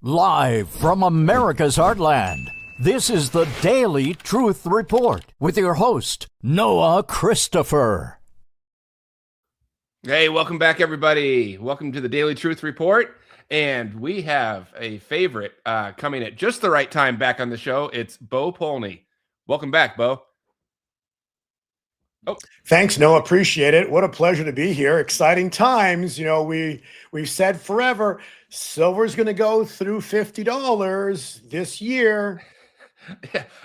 Live from America's heartland, this is the Daily Truth Report with your host, Noah Christopher. Hey, welcome back, everybody. Welcome to the Daily Truth Report. And we have a favorite coming at just the right time back on the show. It's Bo Polny. Welcome back, Bo. Oh, thanks, Noah. Appreciate it. What a pleasure to be here. Exciting times. You know, we've said forever, silver's going to go through $50 this year.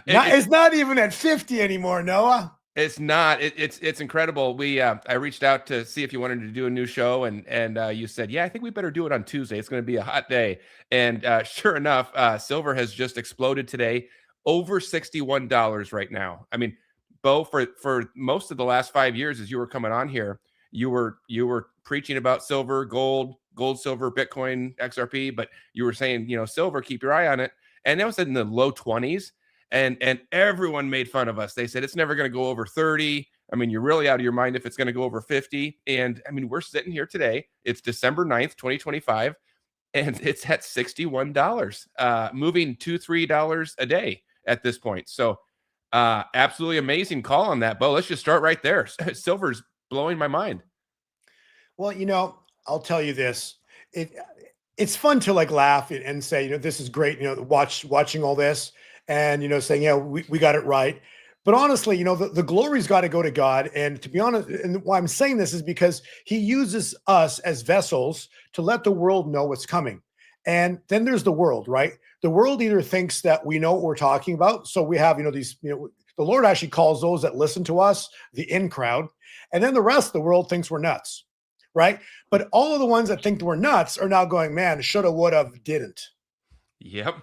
It's not even at 50 anymore, Noah. It's not. It's incredible. I reached out to see if you wanted to do a new show, and you said, yeah, I think we better do it on Tuesday. It's going to be a hot day. And sure enough, silver has just exploded today, over $61 right now. I mean, Bo, for most of the last 5 years, as you were coming on here, you were preaching about silver, gold, silver, Bitcoin, XRP, but you were saying, silver, keep your eye on it. And that was in the low 20s. And everyone made fun of us. They said it's never going to go over 30. I mean, you're really out of your mind if it's going to go over 50. And I mean, we're sitting here today. It's December 9th, 2025, and it's at $61, moving $2-3 a day at this point. So absolutely amazing call on that, Bo. Let's just start right there. Silver's blowing my mind. Well, I'll tell you this. It's fun to laugh and say, this is great, watching all this. And, saying, we got it right. But honestly, the glory's got to go to God. And to be honest, and why I'm saying this is because he uses us as vessels to let the world know what's coming. And then there's the world, right? The world either thinks that we know what we're talking about. So we have, the Lord actually calls those that listen to us the in crowd. And then the rest of the world thinks we're nuts, right? But all of the ones that think we're nuts are now going, man, shoulda, woulda, didn't. Yep.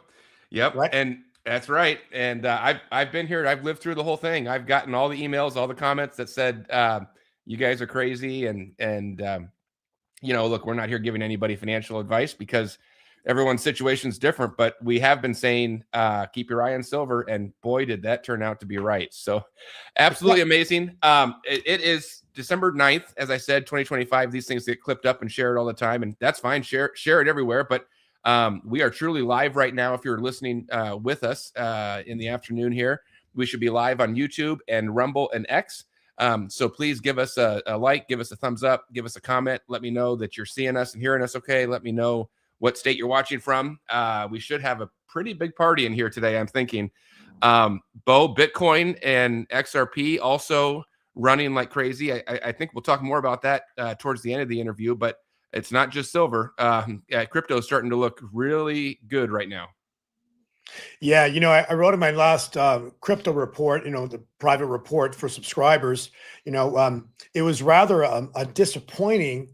Right? And that's right. And I've been here. I've lived through the whole thing. I've gotten all the emails, all the comments that said, you guys are crazy. And look, we're not here giving anybody financial advice because everyone's situation is different. But we have been saying, keep your eye on silver. And boy, did that turn out to be right. So absolutely amazing. It is December 9th. As I said, 2025, these things get clipped up and shared all the time. And that's fine. Share it everywhere. But we are truly live right now. If you're listening with us in the afternoon here, we should be live on YouTube and Rumble and X. So please give us a like, give us a thumbs up, give us a comment. Let me know that you're seeing us and hearing us okay. Let me know what state you're watching from. We should have a pretty big party in here today, I'm thinking. Bo, Bitcoin and XRP also running like crazy. I think we'll talk more about that towards the end of the interview, but it's not just silver. Crypto is starting to look really good right now. Yeah, I wrote in my last crypto report, the private report for subscribers, it was rather a disappointing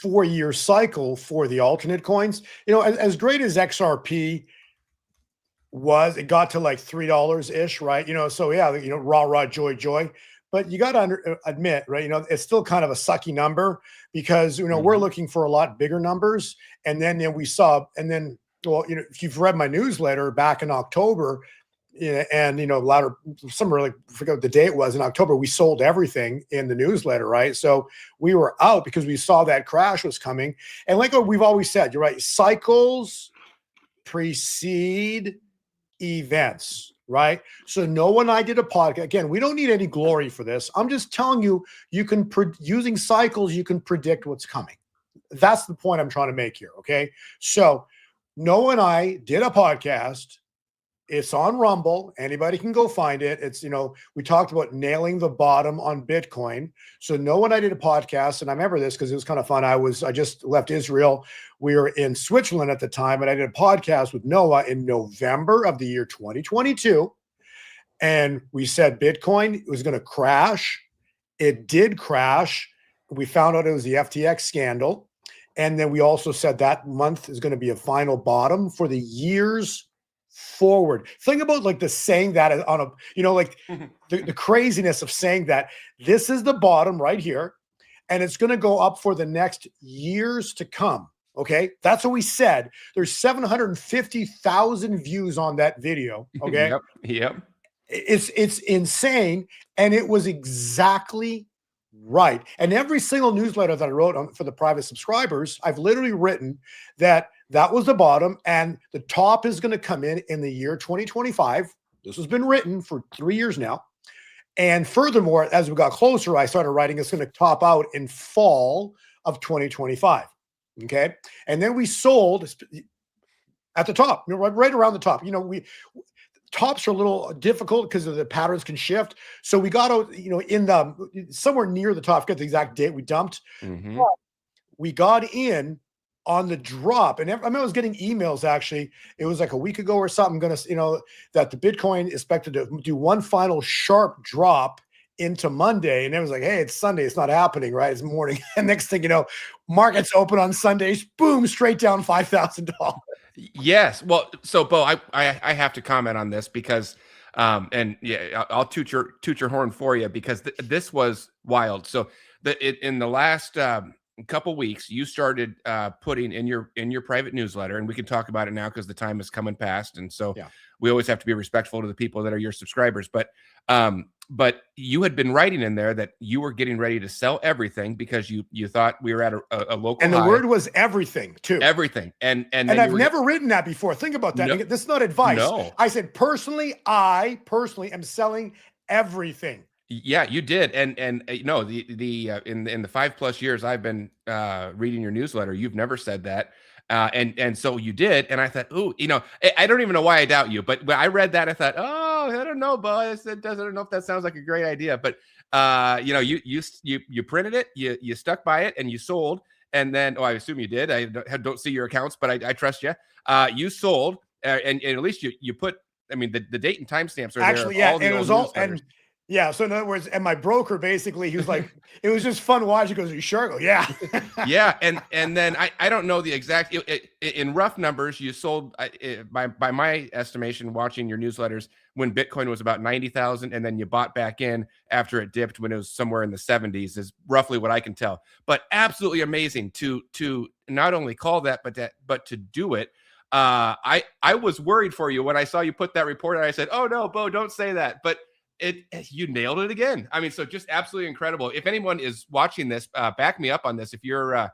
4-year cycle for the alternate coins. As great as XRP was, it got to like $3-ish, right? So yeah, rah, joy. But you got to admit, right? It's still kind of a sucky number because, we're looking for a lot bigger numbers. And then we saw, if you've read my newsletter back in October, and, I forget what the date was in October, we sold everything in the newsletter, right? So we were out because we saw that crash was coming. And like what we've always said, you're right, cycles precede events. Right. So Noah and I did a podcast. Again, we don't need any glory for this. I'm just telling you, using cycles, you can predict what's coming. That's the point I'm trying to make here. Okay. So Noah and I did a podcast. It's on Rumble. Anybody can go find it. It's, we talked about nailing the bottom on Bitcoin. So Noah and I did a podcast, and I remember this because it was kind of fun. I just left Israel. We were in Switzerland at the time, and I did a podcast with Noah in November of the year 2022. And we said Bitcoin was going to crash. It did crash. We found out it was the FTX scandal. And then we also said that month is going to be a final bottom for the years forward. Think about the saying that on a, the craziness of saying that this is the bottom right here, and it's going to go up for the next years to come. Okay. That's what we said. There's 750,000 views on that video. Okay. Yep. It's insane. And it was exactly right. And every single newsletter that I wrote for the private subscribers, I've literally written that That was the bottom, and the top is going to come in the year 2025. This has been written for 3 years now. And furthermore, as we got closer, I started writing it's going to top out in fall of 2025. Okay. And then we sold at the top, right around the top. Tops are a little difficult because of the patterns can shift. So we got out, in the somewhere near the top, forget the exact date we dumped. Mm-hmm. We got in on the drop, and I was getting emails. Actually, it was like a week ago or something. That the Bitcoin is expected to do one final sharp drop into Monday, and it was like, hey, it's Sunday, it's not happening, right? It's morning, and next thing you know, markets open on Sundays, boom, straight down $5,000. Yes. Well, so Bo, I have to comment on this because, and yeah, I'll toot your horn for you because this was wild. So in the last couple weeks, you started putting in your private newsletter, and we can talk about it now because the time is coming past, and so we always have to be respectful to the people that are your subscribers. But you had been writing in there that you were getting ready to sell everything because you thought we were at a local and the high. word was everything too. Everything, and I've never written that before. Think about that. No, this is not advice. No. I said I personally am selling everything. Yeah, you did, and in the 5+ years I've been reading your newsletter, you've never said that, and so you did, and I thought, ooh, I don't even know why I doubt you, but when I read that, I thought, oh, I don't know, boss, I don't know if that sounds like a great idea, but you printed it, you stuck by it, and you sold, and then, I assume you did. I don't see your accounts, but I trust you. You sold, and at least you put. I mean, the date and timestamps are actually there. Yeah, and it was all and. Yeah. So in other words, and my broker basically, he was like, it was just fun watching. He goes, "Are you sure?" I go, yeah. Yeah. And then I don't know the exact, in rough numbers, you sold, by my estimation, watching your newsletters, when Bitcoin was about 90,000, and then you bought back in after it dipped when it was somewhere in the 70s, is roughly what I can tell. But absolutely amazing to not only call that, but to do it. I was worried for you when I saw you put that report, and I said, "Oh no, Bo, don't say that." But you nailed it again. I mean, so just absolutely incredible. If anyone is watching this, back me up on this. If you're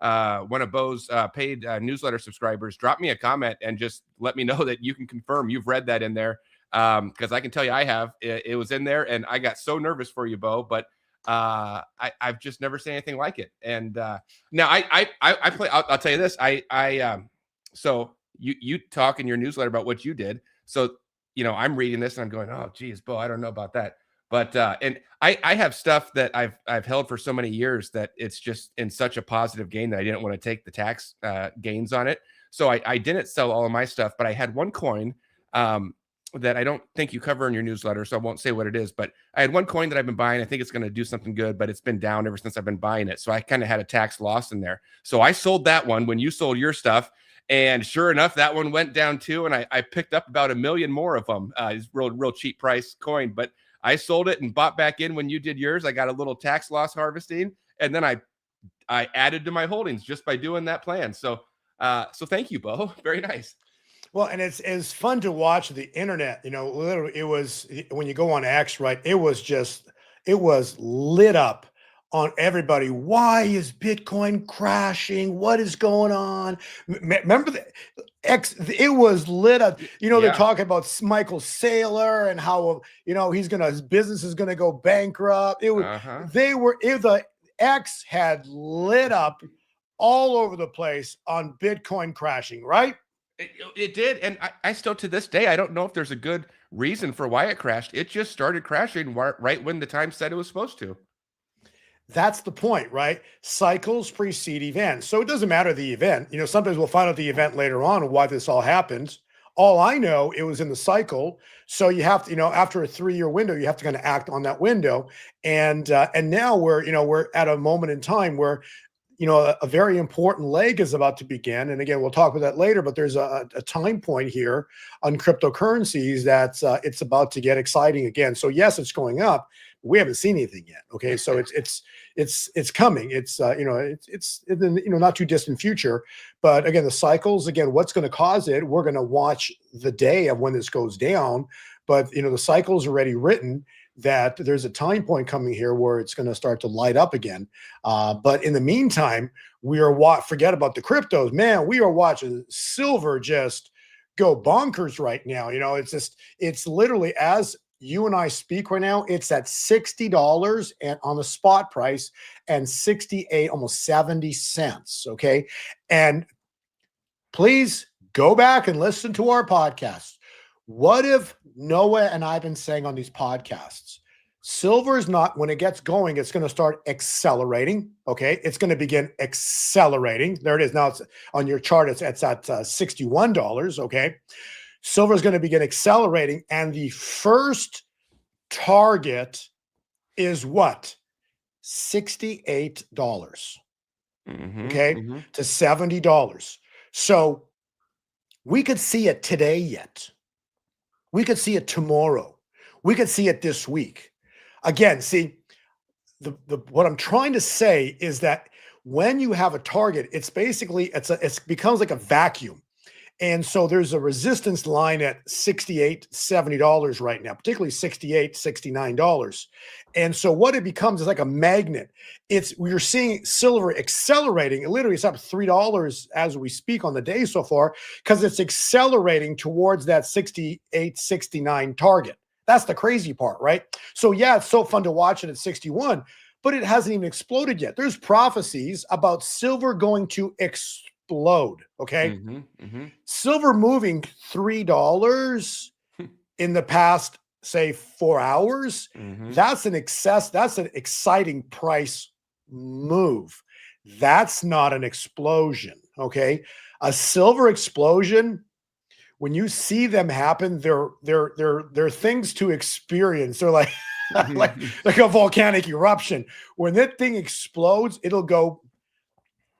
one of Bo's paid newsletter subscribers, drop me a comment and just let me know that you can confirm you've read that in there, because I can tell you I have. It was in there, and I got so nervous for you, Bo, but I've just never seen anything like it. And now I play. I'll tell you this. So you talk in your newsletter about what you did. So I'm reading this and I'm going, oh, geez, Bo, I don't know about that. But and I have stuff that I've held for so many years that it's just in such a positive gain that I didn't want to take the tax gains on it. So I didn't sell all of my stuff, but I had one coin that I don't think you cover in your newsletter, so I won't say what it is. But I had one coin that I've been buying. I think it's going to do something good, but it's been down ever since I've been buying it. So I kind of had a tax loss in there. So I sold that one when you sold your stuff. And sure enough, that one went down too. And I picked up about 1 million more of them. It's real cheap price coin, but I sold it and bought back in when you did yours. I got a little tax loss harvesting, and then I added to my holdings just by doing that plan. So thank you, Bo. Very nice. Well, and it's fun to watch the internet. Literally, it was when you go on X, right? It was lit up on everybody. Why is Bitcoin crashing? What is going on? Remember it was lit up. They're talking about Michael Saylor and how his business is gonna go bankrupt. It was the X had lit up all over the place on Bitcoin crashing, right? It did, and I still, to this day, I don't know if there's a good reason for why it crashed. It just started crashing right when the time said it was supposed to. That's the point, right? Cycles precede events. So it doesn't matter the event. Sometimes we'll find out the event later on and why this all happened. All I know, it was in the cycle. So you have to, after a 3-year window, you have to kind of act on that window. And now we're at a moment in time where, a very important leg is about to begin. And again, we'll talk about that later, but there's a time point here on cryptocurrencies that's it's about to get exciting again. So yes, it's going up. We haven't seen anything yet. Okay. So it's coming. It's it's in the not too distant future, but again, the cycles, what's going to cause it? We're going to watch the day of when this goes down, but the cycle's already written. that there's a time point coming here where it's going to start to light up again. But in the meantime, we are forget about the cryptos, man. We are watching silver just go bonkers right now. It's literally, as you and I speak right now, it's at $60 and on the spot price, and 68, almost 70 cents. Okay. And please go back and listen to our podcast. What if Noah and I've been saying on these podcasts, silver is not, when it gets going, it's going to start accelerating. Okay. It's going to begin accelerating. There it is. Now it's on your chart. It's at $61. Okay. Silver is going to begin accelerating. And the first target is what? $68. Okay. To $70. So we could see it today yet. We could see it tomorrow. We could see it this week. Again, see, what I'm trying to say is that when you have a target, it's basically, it becomes like a vacuum. And so there's a resistance line at $68, $70 right now, particularly $68, $69. And so what it becomes is like a magnet. We're seeing silver accelerating. It literally is up $3 as we speak on the day so far, because it's accelerating towards that 68, 69 target. That's the crazy part, right? So yeah, it's so fun to watch it at 61, but it hasn't even exploded yet. There's prophecies about silver going to explode. Okay. Silver moving $3 in the past, say, 4 hours. That's an exciting price move. That's not an explosion. Okay. A silver explosion, when you see them happen, they're things to experience. They're like, like a volcanic eruption. When that thing explodes, it'll go,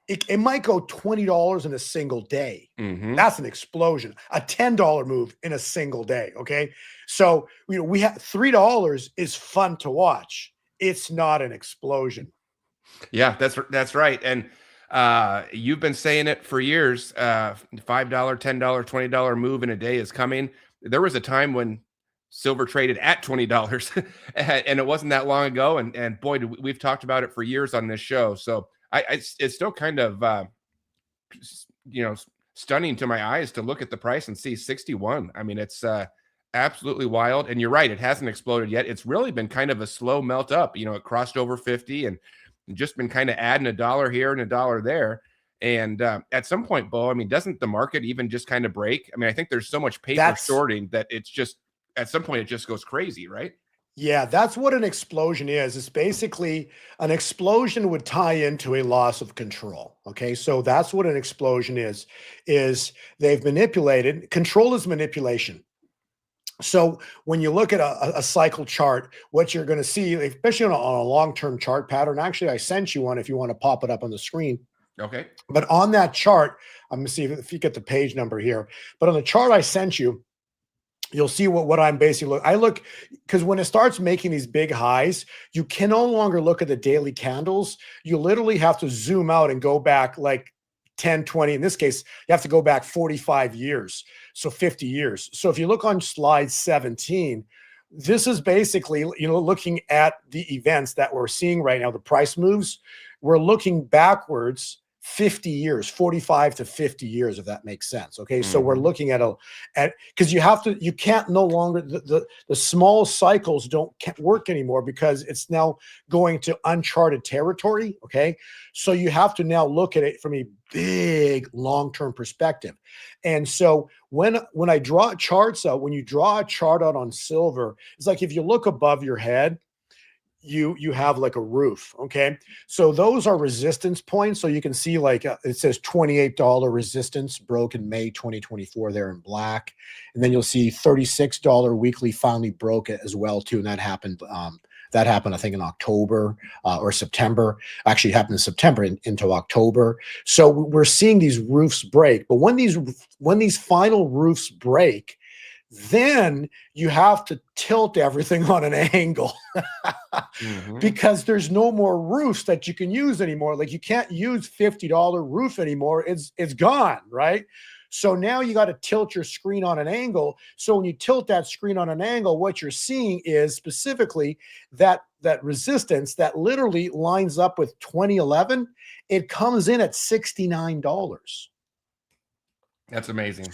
it might go $20 in a single day. That's an explosion. A $10 move in a single day. Okay. So, we have $3 is fun to watch. It's not an explosion. Yeah, that's right. And you've been saying it for years. $5, $10, $20 move in a day is coming. There was a time when silver traded at $20 and it wasn't that long ago. And boy, we've talked about it for years on this show. So it's still kind of, stunning to my eyes to look at the price and see 61. I mean, it's absolutely wild. And you're right. It hasn't exploded yet. It's really been kind of a slow melt up. It crossed over 50 and just been kind of adding $1 here and $1 there. And at some point, Bo, I mean, doesn't the market even just kind of break? I mean, I think there's so much paper sorting that it's just, at some point, it just goes crazy, right? Yeah, that's what an explosion is. It's basically, an explosion would tie into a loss of control. Okay, so that's what an explosion is they've manipulated. Control is manipulation. So when you look at a cycle chart, what you're going to see, especially on a long-term chart pattern, actually, I sent you one if you want to pop it up on the screen. Okay. But on that chart, I'm going to see if you get the page number here. But on the chart I sent you, you'll see what I'm basically I look, because when it starts making these big highs, you can no longer look at the daily candles. You literally have to zoom out and go back like 10, 20. In this case, you have to go back 45 years. So 50 years. So if you look on slide 17, this is basically, looking at the events that we're seeing right now, the price moves. We're looking backwards 50 years, 45 to 50 years, if that makes sense. Okay. So we're looking at because you can't no longer, the small cycles can't work anymore because it's now going to uncharted territory. Okay. So you have to now look at it from a big long-term perspective. And so when I draw charts out, when you draw a chart out on silver, it's like, if you look above your head, you have like a roof. Okay. So those are resistance points. So you can see it says $28 resistance broke in May 2024 there in black. And then you'll see $36 weekly finally broke it as well too. And that happened, I think in October or September. Actually, it happened in September into October. So we're seeing these roofs break. But when these final roofs break, then you have to tilt everything on an angle because there's no more roofs that you can use anymore. Like, you can't use $50 roof anymore. It's gone, right? So now you got to tilt your screen on an angle. So when you tilt that screen on an angle, what you're seeing is specifically that resistance that literally lines up with 2011. It comes in at $69. That's amazing.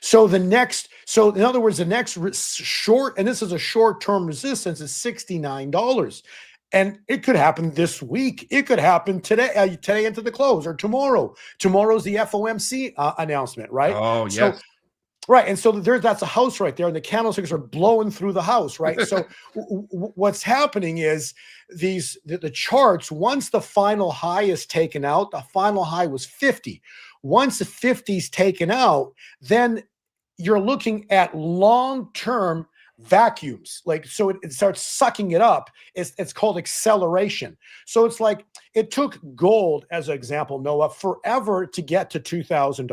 So in other words, the next short, and this is a short-term resistance, is $69. And it could happen this week. It could happen today into the close, or tomorrow. Tomorrow's the FOMC announcement, right? Oh, yes. So, right. And so that's a house right there, and the candlesticks are blowing through the house, right? So what's happening is the charts, once the final high is taken out, the final high was 50. Once the 50 is taken out, then you're looking at long-term vacuums. So it starts sucking it up. It's called acceleration. So it's like it took gold, as an example, Noah, forever to get to $2,000.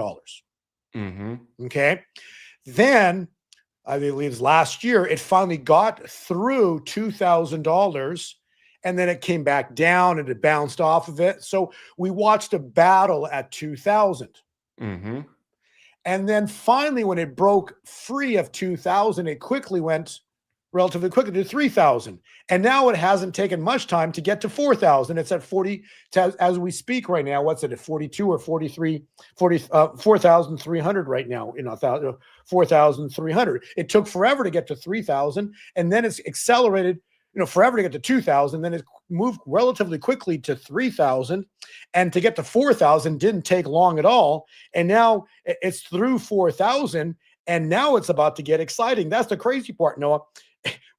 Mm-hmm. Okay. Then I believe last year it finally got through $2,000. And then it came back down and it bounced off of it. So we watched a battle at 2,000. Mm-hmm. And then finally, when it broke free of 2,000, it quickly went relatively quickly to 3,000. And now it hasn't taken much time to get to 4,000. It's at 40, as we speak right now. What's it, at 42 or 43, 4,300 right now, 4,300. It took forever to get to 3,000. And then it's accelerated, forever to get to 2,000. Then it moved relatively quickly to 3,000. And to get to 4,000 didn't take long at all. And now it's through 4,000. And now it's about to get exciting. That's the crazy part, Noah.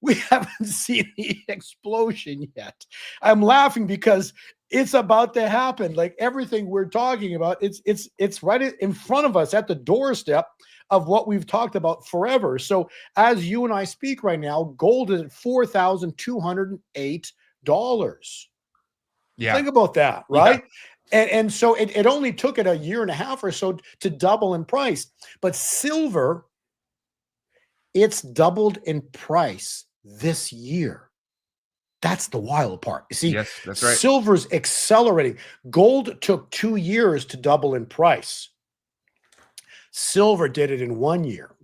We haven't seen the explosion yet. I'm laughing because it's about to happen. Like everything we're talking about, it's right in front of us at the doorstep of what we've talked about forever. So as you and I speak right now, gold is at $4,208. Yeah. Think about that, right? Yeah. And so it only took it a year and a half or so to double in price. But silver, it's doubled in price this year. That's the wild part. You see, yes, that's right. Silver's accelerating. Gold took 2 years to double in price. Silver did it in 1 year.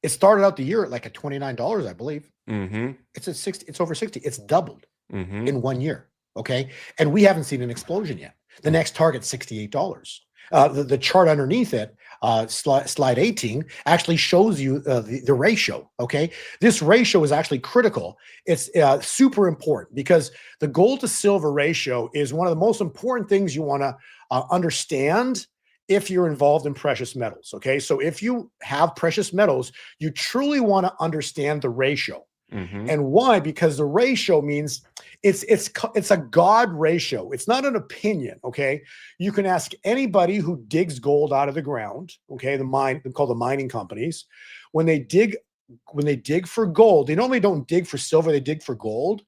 It started out the year at like at $29, I believe. Mm-hmm. It's at 60. It's over 60. It's doubled Mm-hmm. in 1 year. Okay, and we haven't seen an explosion yet. The next target's $68. The chart underneath it, slide 18, actually shows you the ratio. Okay, this ratio is actually critical. It's super important because the gold to silver ratio is one of the most important things you want to understand if you're involved in precious metals. Okay, so if you have precious metals, you truly want to understand the ratio. Mm-hmm. And why? Because the ratio means it's a God ratio. It's not an opinion. Okay. You can ask anybody who digs gold out of the ground. Okay. They're called the mining companies. When they dig for gold, they normally don't dig for silver. They dig for gold.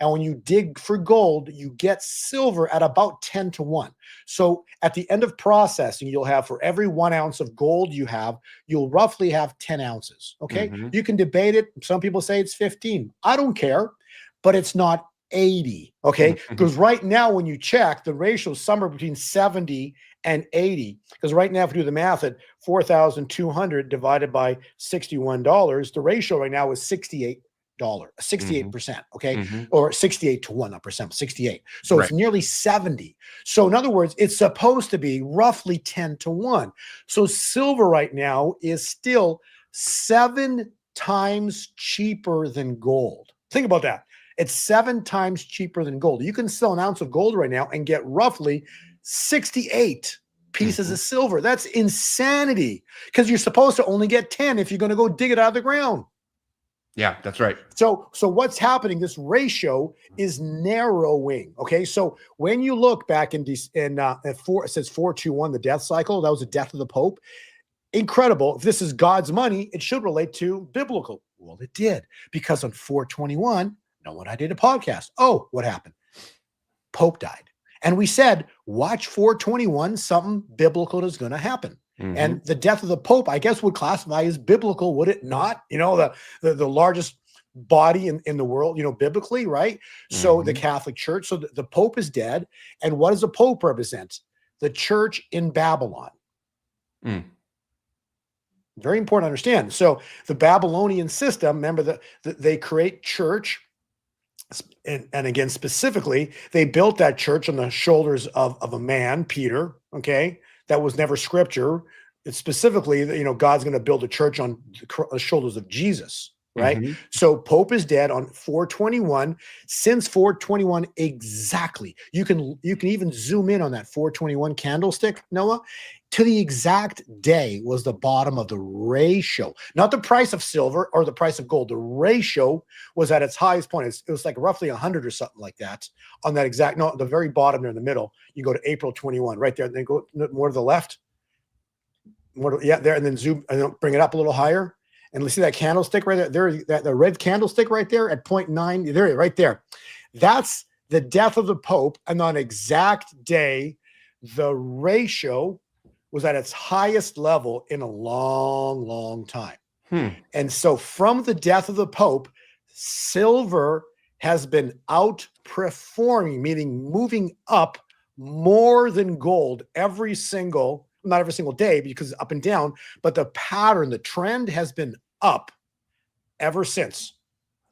And when you dig for gold, you get silver at about 10 to 1. So at the end of processing, you'll have, for every 1 ounce of gold you have, you'll roughly have 10 ounces. Okay. Mm-hmm. You can debate it. Some people say it's 15. I don't care, but it's not 80. Okay. Because right now, when you check, the ratio is somewhere between 70 and 80. Because right now, if you do the math at 4,200 divided by $61, the ratio right now is 68%. Okay. Mm-hmm. Or 68 to 1, not percent, 68. So Right. it's nearly 70. So in other words, it's supposed to be roughly 10 to 1. So silver right now is still 7 times cheaper than gold. Think about that. It's 7 times cheaper than gold. You can sell an ounce of gold right now and get roughly 68 pieces of silver. That's insanity, because you're supposed to only get 10 if you're going to go dig it out of the ground. Yeah, that's right. So what's happening? This ratio is narrowing. Okay, so when you look back it says 421, the death cycle. That was the death of the Pope. Incredible. If this is God's money, it should relate to biblical. Well, it did, because on 421, when I did a podcast. Oh, what happened? Pope died, and we said, watch 421. Something biblical is going to happen. Mm-hmm. And the death of the Pope, I guess, would classify as biblical, would it not? The largest body in the world, biblically, right? So the Catholic Church. So the Pope is dead. And what does the Pope represent? The church in Babylon. Mm. Very important to understand. So the Babylonian system, remember that they create church. And again, specifically, they built that church on the shoulders of a man, Peter. Okay, that was never scripture. It's specifically that, God's going to build a church on the shoulders of Jesus, right? Mm-hmm. So Pope is dead on 421. Since 421 exactly, you can even zoom in on that 421 candlestick, Noah. To the exact day was the bottom of the ratio, not the price of silver or the price of gold. The ratio was at its highest point. It was like roughly 100 or something like that on that exact, no, the very bottom there in the middle. You go to April 21 right there, and then go more to the left. There, and then zoom and then bring it up a little higher. And let's see that candlestick right there. The red candlestick right there at 0.9. There, right there. That's the death of the Pope. And on exact day, the ratio was at its highest level in a long, long time. And so from the death of the Pope, silver has been outperforming, meaning moving up more than gold not every single day because it's up and down, but the pattern, the trend has been up ever since.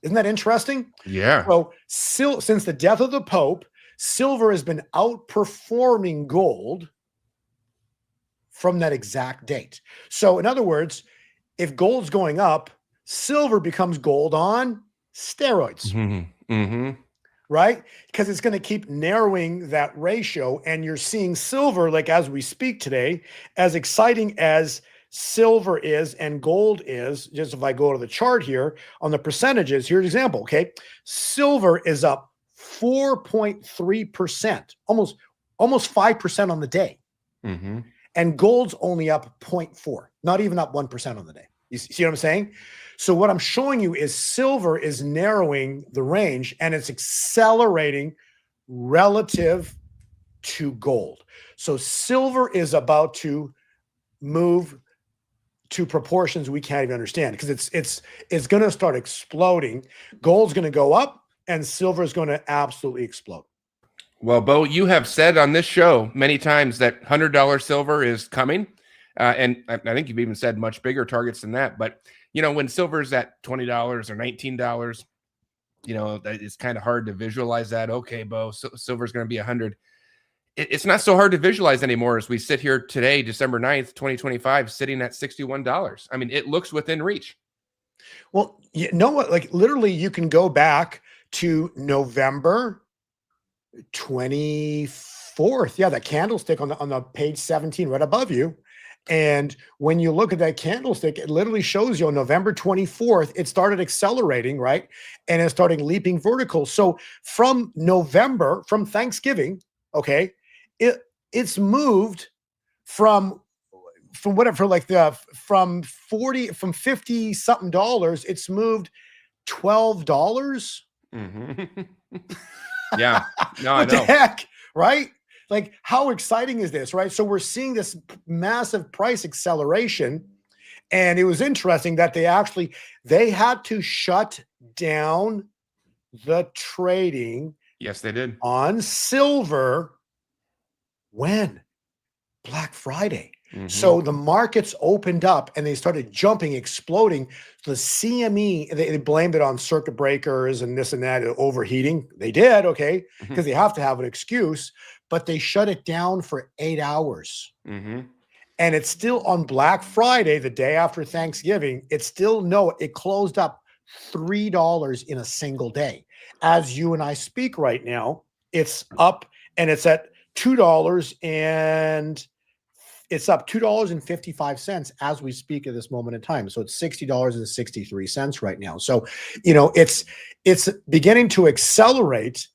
Isn't that interesting? Yeah. So since the death of the Pope, silver has been outperforming gold from that exact date. So in other words, if gold's going up, silver becomes gold on steroids. Mm-hmm. Right? Because it's going to keep narrowing that ratio. And you're seeing silver, like as we speak today, as exciting as silver is and gold is. Just if I go to the chart here on the percentages, here's an example. Okay. Silver is up 4.3%, almost 5% on the day. Mm-hmm. And gold's only up 0.4, not even up 1% on the day. You see what I'm saying? So what I'm showing you is silver is narrowing the range and it's accelerating relative to gold. So silver is about to move to proportions we can't even understand because it's going to start exploding. Gold's going to go up and silver is going to absolutely explode. Well, Bo, you have said on this show many times that $100 silver is coming. And I think you've even said much bigger targets than that. But, when silver's at $20 or $19, it's kind of hard to visualize that. Okay, Bo, silver's going to be 100. It's not so hard to visualize anymore as we sit here today, December 9th, 2025, sitting at $61. I mean, it looks within reach. Well, you know what? Like literally you can go back to November 24th. Yeah, that candlestick on the page 17 right above you. And when you look at that candlestick, it literally shows you on November 24th, it started accelerating, right? And it started leaping vertical. So from Thanksgiving, okay, it's moved from 50 something dollars, it's moved $12. Mm-hmm. Yeah, no, I What know. the heck, right? Like, how exciting is this, right? So we're seeing this massive price acceleration, and it was interesting that they had to shut down the trading. Yes, they did. On silver. When? Black Friday. Mm-hmm. So the markets opened up and they started jumping, exploding. The CME, they blamed it on circuit breakers and this and that, overheating. They did, okay, because they have to have an excuse, but they shut it down for 8 hours. Mm-hmm. And it's still on Black Friday, the day after Thanksgiving. It closed up $3 in a single day. As you and I speak right now, it's up and it's at $2 and it's up $2.55 as we speak at this moment in time. So it's $60.63 right now. So, it's beginning to accelerate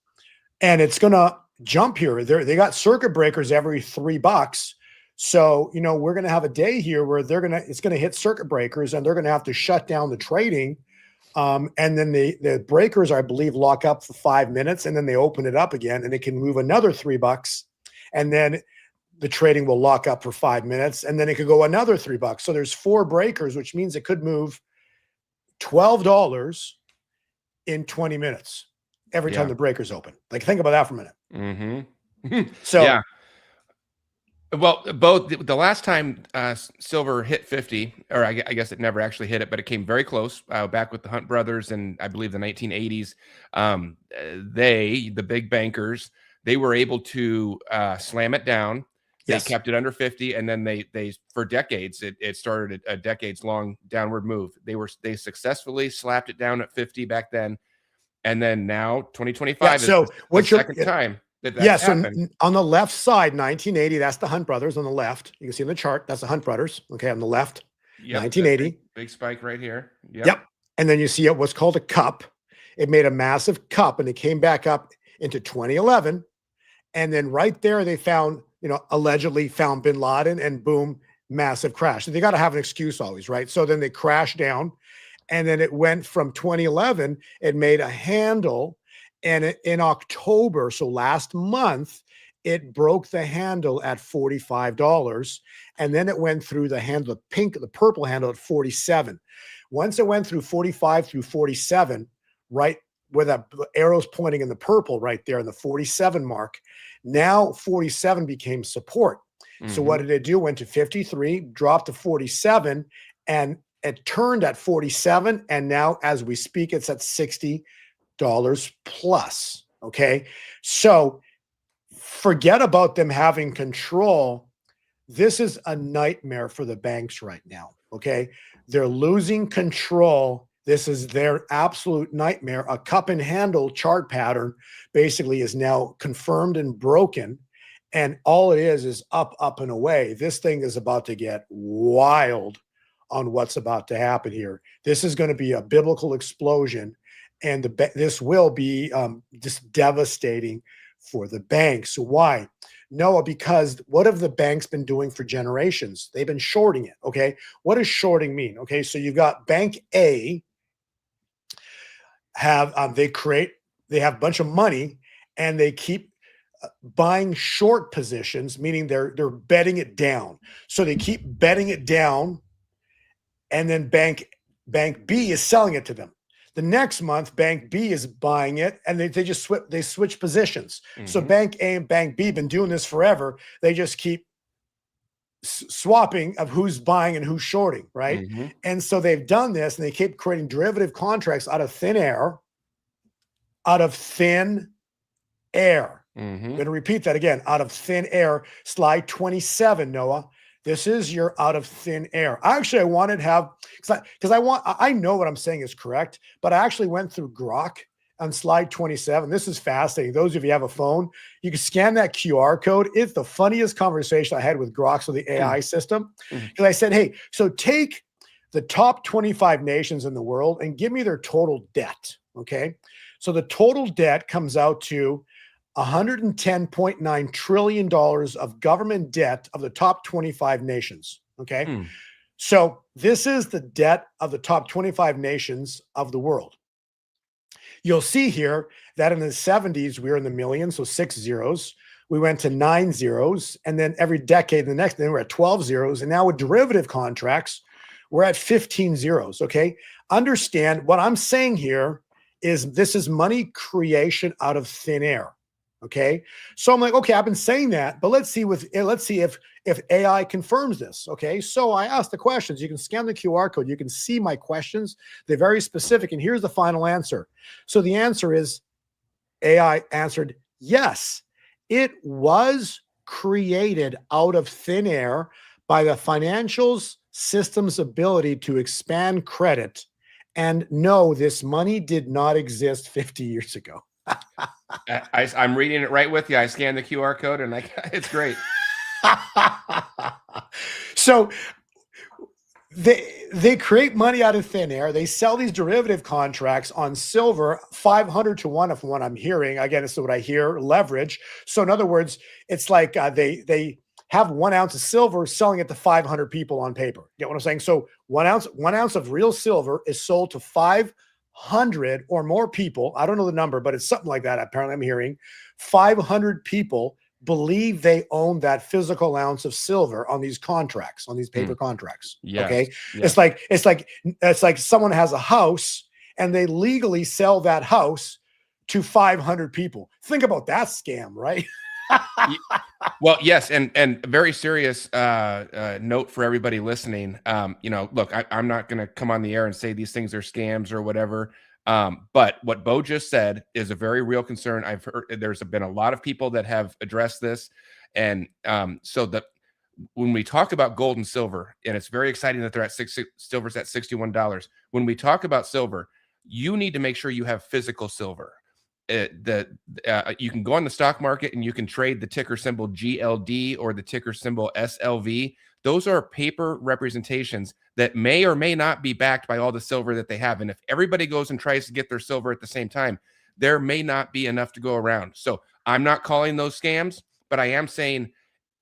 and it's going to jump here. They got circuit breakers every $3. So, we're going to have a day here where it's going to hit circuit breakers and they're going to have to shut down the trading. And then the breakers, I believe, lock up for 5 minutes and then they open it up again and it can move another $3. And then the trading will lock up for 5 minutes and then it could go another $3. So there's 4 breakers, which means it could move $12 in 20 minutes every time the breakers open. Like, think about that for a minute. Mm-hmm. So, yeah. Well, both the last time silver hit 50, or I guess it never actually hit it, but it came very close back with the Hunt brothers in, I believe, the 1980s. The big bankers, they were able to slam it down. They Yes. kept it under 50, and then they for decades, it started a decades long downward move. They successfully slapped it down at 50 back then, and then now 2025 is So the what you're second time that's yeah, so happened. on the left side, 1980, that's the Hunt brothers on the left. You can see in the chart, that's the Hunt brothers. Okay, on the left, Yep, 1980. big spike right here. Yep. And then you see what's called a cup. It made a massive cup and it came back up into 2011. And then right there, they found, allegedly found bin Laden, and boom, massive crash. So they got to have an excuse always, right? So then they crashed down. And then it went from 2011, it made a handle. And in October, so last month, it broke the handle at $45. And then it went through the purple handle at 47. Once it went through 45 through 47, right where the arrow's pointing in the purple right there in the 47 mark, now 47 became support. So what did it do? Went to 53, dropped to 47, and it turned at 47. And now as we speak, it's at $60 plus. Okay. So forget about them having control. This is a nightmare for the banks right now. Okay. They're losing control. This is their absolute nightmare. A cup and handle chart pattern basically is now confirmed and broken. And all it is up, up and away. This thing is about to get wild on what's about to happen here. This is going to be a biblical explosion. And this will be just devastating for the banks. Why? Noah, because what have the banks been doing for generations? They've been shorting it, okay? What does shorting mean? Okay, so you've got Bank A, they have a bunch of money, and they keep buying short positions, meaning they're betting it down. So they keep betting it down, and then Bank B is selling it to them. The next month, Bank B is buying it, and they switch positions. So Bank A and Bank B have been doing this forever. They just keep swapping of who's buying and who's shorting, right? And so they've done this, and they keep creating derivative contracts out of thin air. Out of thin air. I'm going to repeat that again. Out of thin air. Slide 27, Noah. This is your out of thin air. Actually, I wanted to have, because I know what I'm saying is correct, but I actually went through Grok on slide 27. This is fascinating. Those of you who have a phone, you can scan that QR code. It's the funniest conversation I had with Grok, so the AI system. Because I said, hey, so take the top 25 nations in the world and give me their total debt. Okay. So the total debt comes out to $110.9 trillion of government debt of the top 25 nations. Okay. So this is the debt of the top 25 nations of the world. You'll see here that in the 70s, we were in the millions, so 6 zeros. We went to 9 zeros. And then every decade, the next, then we're at 12 zeros. And now with derivative contracts, we're at 15 zeros. Okay. Understand what I'm saying here is this is money creation out of thin air. Okay. So I'm like, okay, I've been saying that, but let's see if AI confirms this. Okay. So I asked the questions. You can scan the QR code. You can see my questions. They're very specific. And here's the final answer. So the answer is AI answered, yes, it was created out of thin air by the financial system's ability to expand credit. And no, this money did not exist 50 years ago. I'm reading it right with you. I scanned the QR code, and it's great. So they create money out of thin air. They sell these derivative contracts on silver 500 to 1 of what I'm hearing. Again, it's what I hear, leverage. So in other words, it's like they have 1 ounce of silver selling it to 500 people on paper. Get what I'm saying? So 1 ounce of real silver is sold to 500 or more people. I don't know the number, but it's something like that. Apparently I'm hearing 500 people believe they own that physical ounce of silver on these contracts, on these paper contracts. Yes. Okay. Yes. It's like someone has a house and they legally sell that house to 500 people. Think about that scam, right? Y- Well, yes, and a very serious note for everybody listening. Look, I'm not going to come on the air and say these things are scams or whatever. But what Bo just said is a very real concern. I've heard there's been a lot of people that have addressed this, and so that when we talk about gold and silver, and it's very exciting that they're at silver's at $61. When we talk about silver, you need to make sure you have physical silver. You can go on the stock market and you can trade the ticker symbol GLD or the ticker symbol SLV. Those are paper representations that may or may not be backed by all the silver that they have. And if everybody goes and tries to get their silver at the same time, there may not be enough to go around. So I'm not calling those scams, but I am saying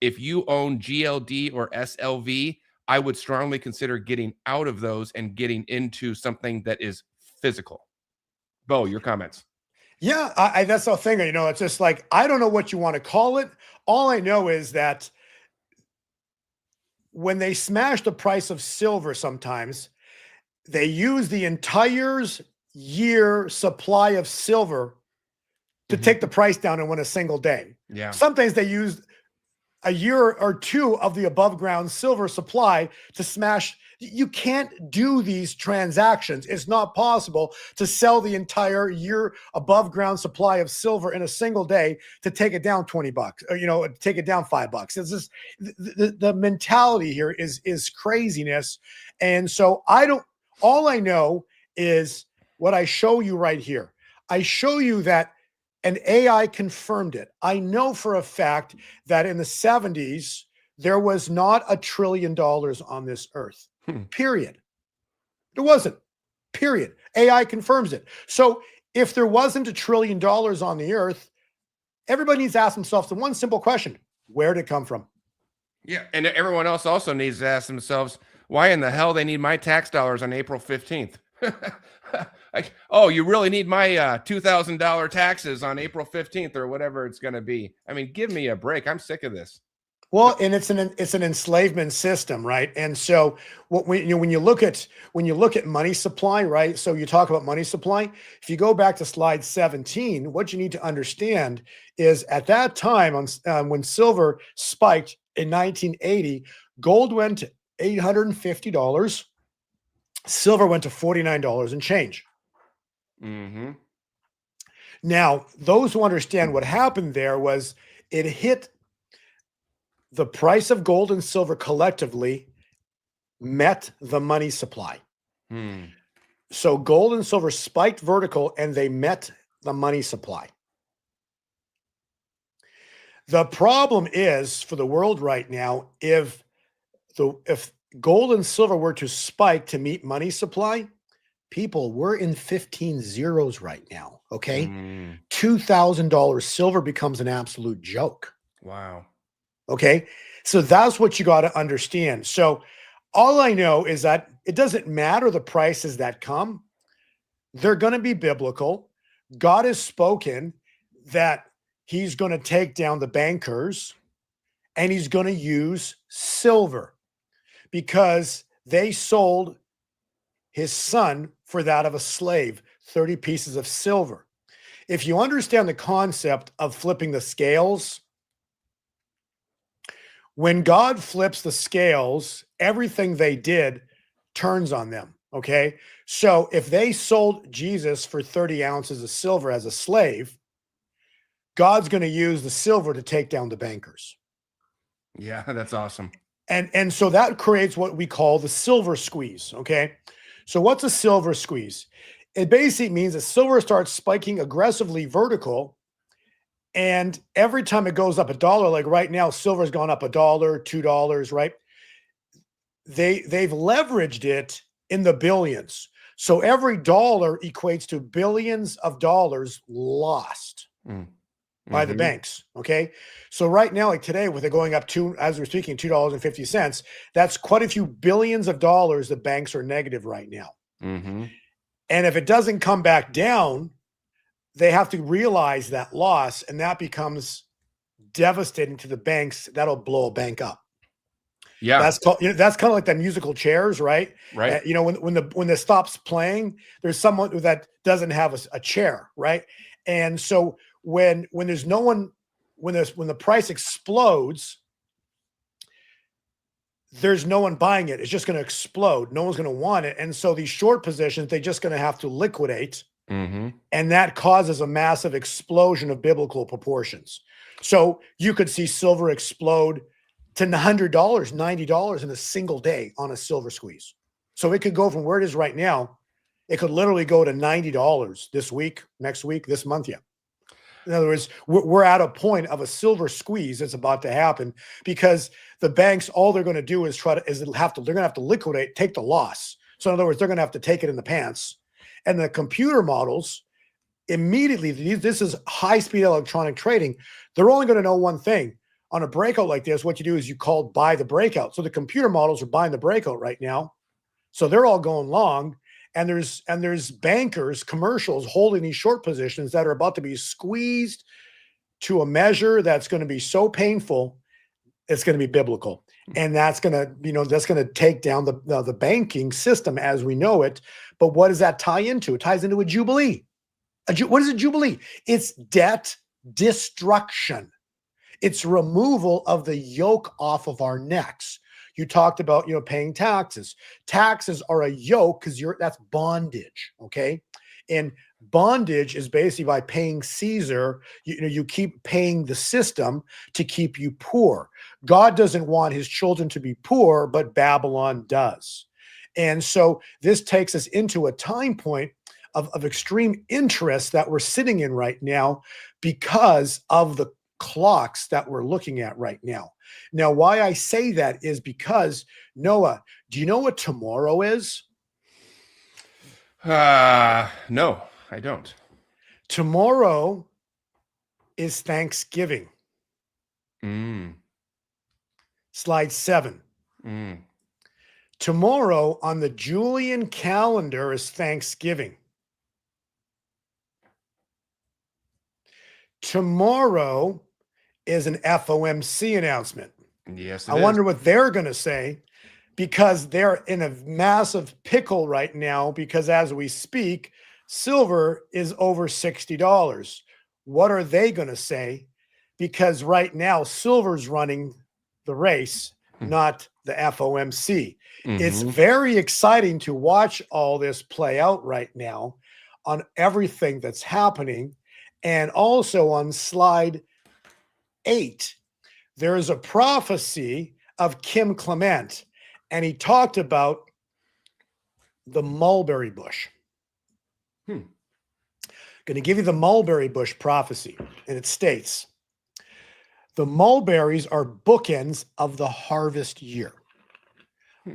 if you own GLD or SLV, I would strongly consider getting out of those and getting into something that is physical. Bo, your comments. Yeah, that's the thing. It's just like, I don't know what you want to call it. All I know is that when they smash the price of silver, sometimes they use the entire year supply of silver to take the price down in a single day. Yeah. Sometimes they use a year or two of the above ground silver supply to smash. You can't do these transactions. It's not possible to sell the entire year above ground supply of silver in a single day to take it down $20 or, take it down $5. It's just the mentality here is craziness. And so all I know is what I show you right here. I show you that an AI confirmed it. I know for a fact that in the 70s, there was not $1 trillion on this earth, period. There wasn't, period. AI confirms it. So if there wasn't $1 trillion on the earth, everybody needs to ask themselves the one simple question: where did it come from? Yeah, and everyone else also needs to ask themselves, why in the hell they need my tax dollars on April 15th? Oh, you really need my $2,000 taxes on April 15th or whatever it's going to be. I mean, give me a break. I'm sick of this. Well, and it's an enslavement system, right? And so when you look at money supply, right? So you talk about money supply. If you go back to slide 17, what you need to understand is at that time when silver spiked in 1980, gold went to $850. Silver went to $49 and change. Mm-hmm. Now, those who understand what happened there was it hit the price of gold and silver collectively met the money supply. So gold and silver spiked vertical and they met the money supply. The problem is for the world right now, if gold and silver were to spike to meet money supply, people, we're in 15 zeros right now. Okay. $2,000 silver becomes an absolute joke. Wow. Okay. So that's what you got to understand. So all I know is that it doesn't matter the prices that come. They're going to be biblical. God has spoken that he's going to take down the bankers and he's going to use silver because they sold his son for that of a slave, 30 pieces of silver. If you understand the concept of flipping the scales, when God flips the scales, everything they did turns on them. Okay. So if they sold Jesus for 30 ounces of silver as a slave, God's going to use the silver to take down the bankers. Yeah, that's awesome. And so that creates what we call the silver squeeze. Okay. So what's a silver squeeze? It basically means that silver starts spiking aggressively vertical. And every time it goes up $1, like right now, silver's gone up $1, $2, right? They've leveraged it in the billions. So every dollar equates to billions of dollars lost by the banks. Okay. So right now, like today, with it going up as we're speaking, $2.50, that's quite a few billions of dollars. The banks are negative right now. And if it doesn't come back down, they have to realize that loss, and that becomes devastating to the banks. That'll blow a bank up. Yeah, that's kind of like the musical chairs, right? Right. When the stops playing, there's someone that doesn't have a chair, right? And so when there's no one when the price explodes, there's no one buying it. It's just going to explode. No one's going to want it. And so these short positions, they're just going to have to liquidate. Mm-hmm. And that causes a massive explosion of biblical proportions. So you could see silver explode to $100, $90 in a single day on a silver squeeze. So it could go from where it is right now. It could literally go to $90 this week, next week, this month. Yeah. In other words, we're at a point of a silver squeeze that's about to happen because the banks, all they're going to do is they're going to have to liquidate, take the loss. So in other words, they're going to have to take it in the pants. And the computer models immediately, this is high-speed electronic trading. They're only going to know one thing. On a breakout like this, what you do is you call buy the breakout. So the computer models are buying the breakout right now. So they're all going long. And there's bankers, commercials holding these short positions that are about to be squeezed to a measure that's going to be so painful, it's going to be biblical. And that's going to take down the banking system as we know it. But what does that tie into? It ties into a jubilee. What is a jubilee? It's debt destruction. It's removal of the yoke off of our necks. You talked about, paying taxes. Taxes are a yoke because that's bondage, okay? And bondage is basically by paying Caesar, you keep paying the system to keep you poor. God doesn't want his children to be poor, but Babylon does. And so this takes us into a time point of extreme interest that we're sitting in right now because of the clocks that we're looking at right now. Now, why I say that is because, Noah, do you know what tomorrow is? No, I don't. Tomorrow is Thanksgiving. Slide 7. Tomorrow on the Julian calendar is Thanksgiving. Tomorrow is an FOMC announcement. Yes, I wonder what they're going to say because they're in a massive pickle right now because as we speak, silver is over $60. What are they going to say? Because right now, silver's running the race, not the FOMC. It's very exciting to watch all this play out right now on everything that's happening. And also on slide 8, there is a prophecy of Kim Clement, and he talked about the mulberry bush. Going to give you the mulberry bush prophecy, and it states, the mulberries are bookends of the harvest year.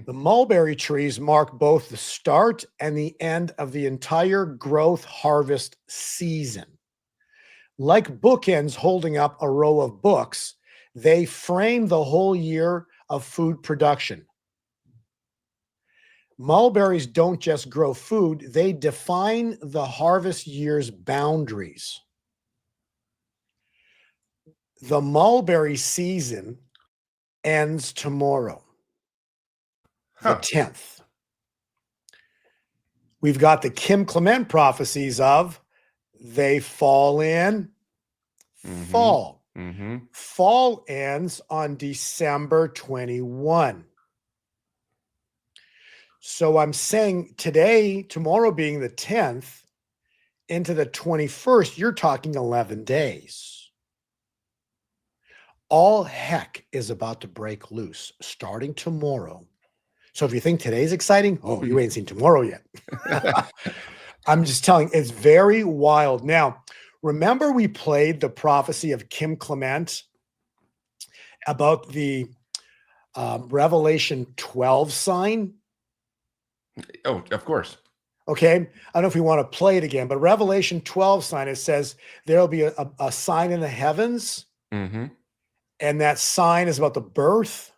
The mulberry trees mark both the start and the end of the entire growth harvest season. Like bookends holding up a row of books, they frame the whole year of food production. Mulberries don't just grow food, they define the harvest year's boundaries. The mulberry season ends tomorrow, the 10th. We've got the Kim Clement prophecies of they fall in fall. Fall ends on December 21. So I'm saying today, tomorrow being the 10th, into the 21st, you're talking 11 days. All heck is about to break loose starting tomorrow. So if you think today's exciting, you ain't seen tomorrow yet. I'm just telling, it's very wild. Now, remember we played the prophecy of Kim Clement about the Revelation 12 sign? Oh, of course. Okay. I don't know if we want to play it again, but Revelation 12 sign, it says there'll be a sign in the heavens. And that sign is about the birth.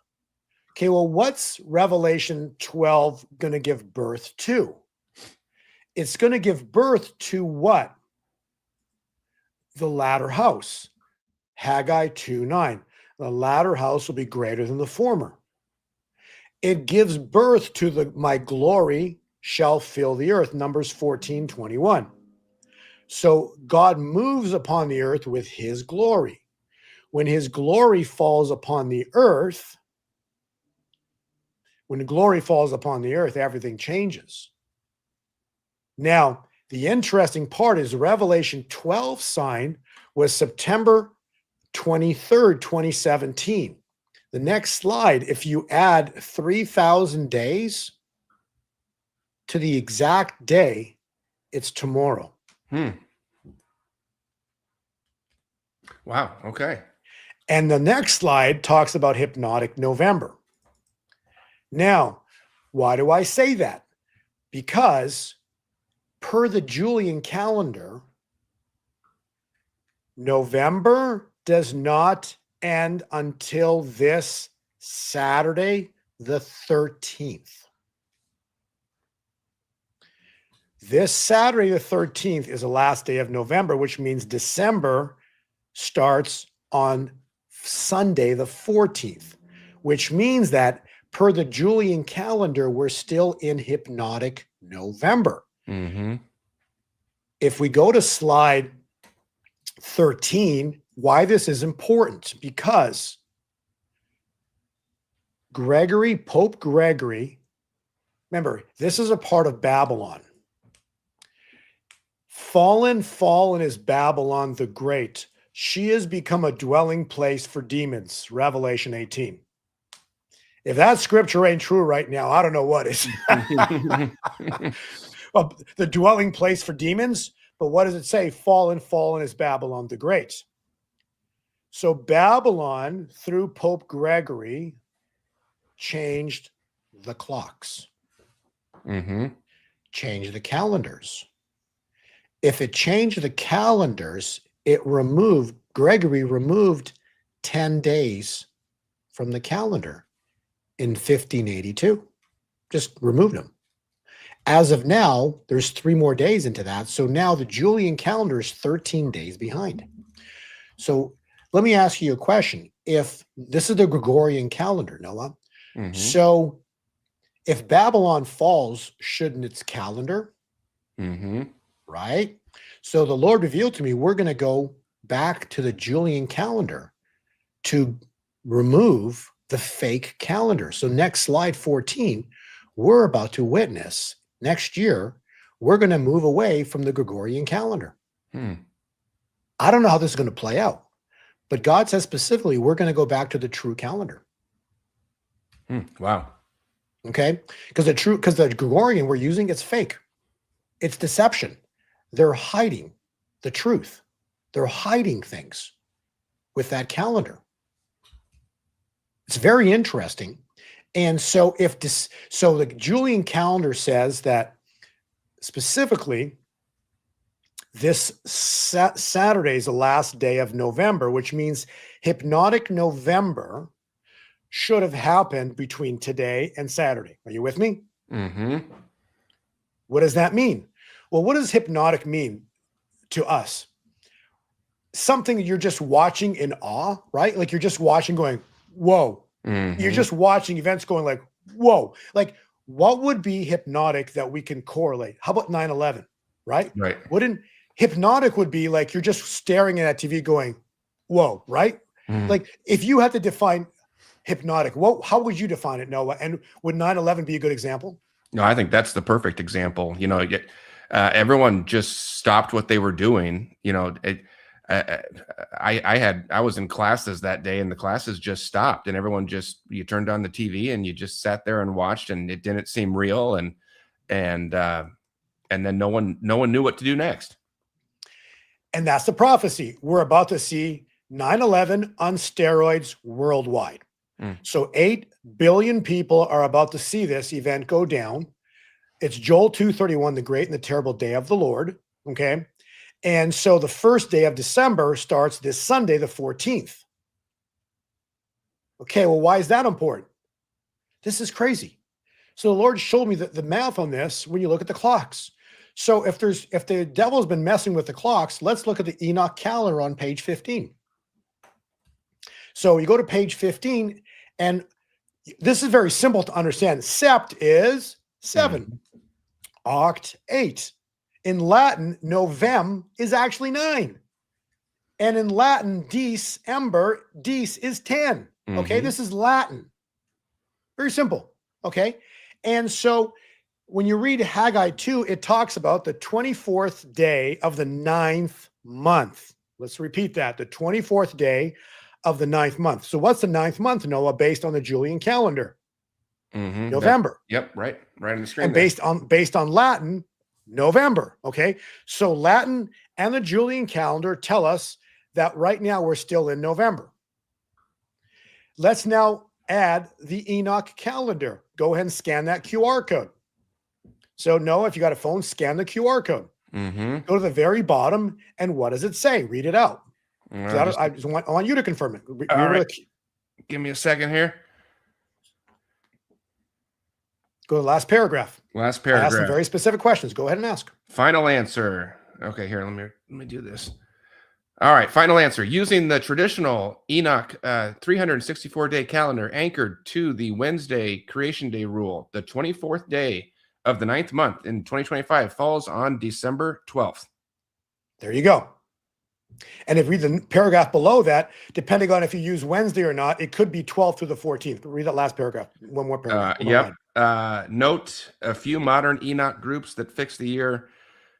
Okay. Well, what's Revelation 12 going to give birth to? It's going to give birth to what? The latter house. Haggai 2:9. The latter house will be greater than the former. It gives birth to my glory shall fill the earth. Numbers 14:21. So God moves upon the earth with his glory. when his glory falls upon the earth, when the glory falls upon the earth, everything changes. Now, the interesting part is Revelation 12 sign was September 23rd, 2017. The next slide, if you add 3,000 days to the exact day, it's tomorrow. Wow. Okay. And the next slide talks about hypnotic November. Now, why do I say that? Because per the Julian calendar, November does not end until this Saturday, the 13th. This Saturday, the 13th, is the last day of November, which means December starts on Sunday, the 14th, which means that per the Julian calendar, we're still in hypnotic November. Mm-hmm. If we go to slide 13, why this is important, because Pope Gregory, remember, this is a part of Babylon. Fallen is Babylon the Great. She has become a dwelling place for demons, Revelation 18. If that scripture ain't true right now, I don't know what is. Well, the dwelling place for demons, but what does it say? Fallen is Babylon the Great. So Babylon, through Pope Gregory, changed the clocks, changed the calendars. If it changed the calendars, Gregory removed 10 days from the calendar in 1582. Just removed them. As of now, there's 3 more days into that. So now the Julian calendar is 13 days behind. So let me ask you a question. If this is the Gregorian calendar, Noah, so if Babylon falls, shouldn't its calendar? Right? So the Lord revealed to me, we're going to go back to the Julian calendar to remove the fake calendar. So next slide 14, we're about to witness next year, we're going to move away from the Gregorian calendar. I don't know how this is going to play out, but God says specifically, we're going to go back to the true calendar. Wow. Okay. Because the Gregorian we're using, it's fake. It's deception. They're hiding the truth. They're hiding things with that calendar. It's very interesting. And so so the Julian calendar says that specifically this Saturday is the last day of November, which means hypnotic November should have happened between today and Saturday. Are you with me? What does that mean? Well, what does hypnotic mean to us? Something you're just watching in awe, right? Like you're just watching going, whoa. You're just watching events going like, whoa. Like what would be hypnotic that we can correlate? How about 9/11, right? Right. Wouldn't hypnotic would be like you're just staring at that TV going, whoa, right? Like if you had to define hypnotic, how would you define it, Noah? And would 9/11 be a good example? No, I think that's the perfect example. You know, everyone just stopped what they were doing. You know, I was in classes that day and the classes just stopped and everyone you turned on the TV and you just sat there and watched and it didn't seem real. And then no one knew what to do next. And that's the prophecy. We're about to see 9/11 on steroids worldwide. So 8 billion people are about to see this event go down. It's Joel 2:31, the great and the terrible day of the Lord. Okay. And so the first day of December starts this Sunday, the 14th. Okay. Well, why is that important? This is crazy. So the Lord showed me the math on this when you look at the clocks. So if the devil's been messing with the clocks, let's look at the Enoch calendar on page 15. So you go to page 15, and this is very simple to understand. Sept is 7, Oct 8. In Latin, Novem is actually 9. And in Latin, December, Dec is 10. Okay, this is Latin. Very simple. Okay. And so when you read Haggai 2, it talks about the 24th day of the 9th month. Let's repeat that. The 24th day of the 9th month. So what's the 9th month, Noah, based on the Julian calendar? November. Yep, right on the screen. And based on Latin, November. Okay. So Latin and the Julian calendar tell us that right now we're still in November. Let's now add the Enoch calendar. Go ahead and scan that QR code. So Noah, if you got a phone, scan the QR code. Go to the very bottom, and what does it say? Read it out. I want you to confirm it. All right. Give me a second here. Go to the last paragraph. Last paragraph. I asked some very specific questions. Go ahead and ask. Final answer. Okay, here, let me do this. All right, final answer. Using the traditional Enoch 364-day calendar anchored to the Wednesday creation day rule, the 24th day of the 9th month in 2025 falls on December 12th. There you go. And if you read the paragraph below that, depending on if you use Wednesday or not, it could be 12th through the 14th. Read that last paragraph. One more paragraph. Note a few modern Enoch groups that fix the year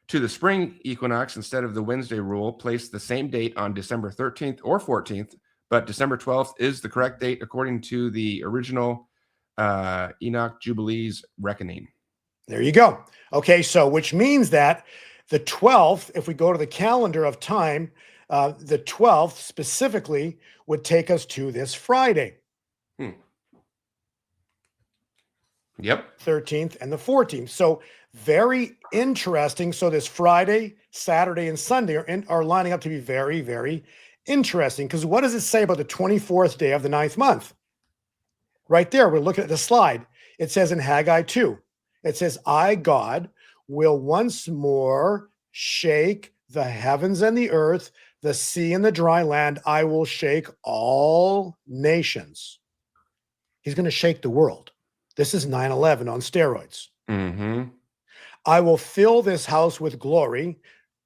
to the spring equinox instead of the Wednesday rule place the same date on December 13th or 14th, but December 12th is the correct date according to the original Enoch Jubilees reckoning. There you go. Okay, so which means that the 12th, if we go to the calendar of time, the 12th specifically would take us to this Friday. Yep. 13th and the 14th. So very interesting. So this Friday, Saturday, and Sunday are lining up to be very, very interesting. Because what does it say about the 24th day of the 9th month? Right there, we're looking at the slide. It says in Haggai 2, it says, I, God, will once more shake the heavens and the earth, the sea and the dry land. I will shake all nations. He's going to shake the world. This is 9/11 on steroids. I will fill this house with glory.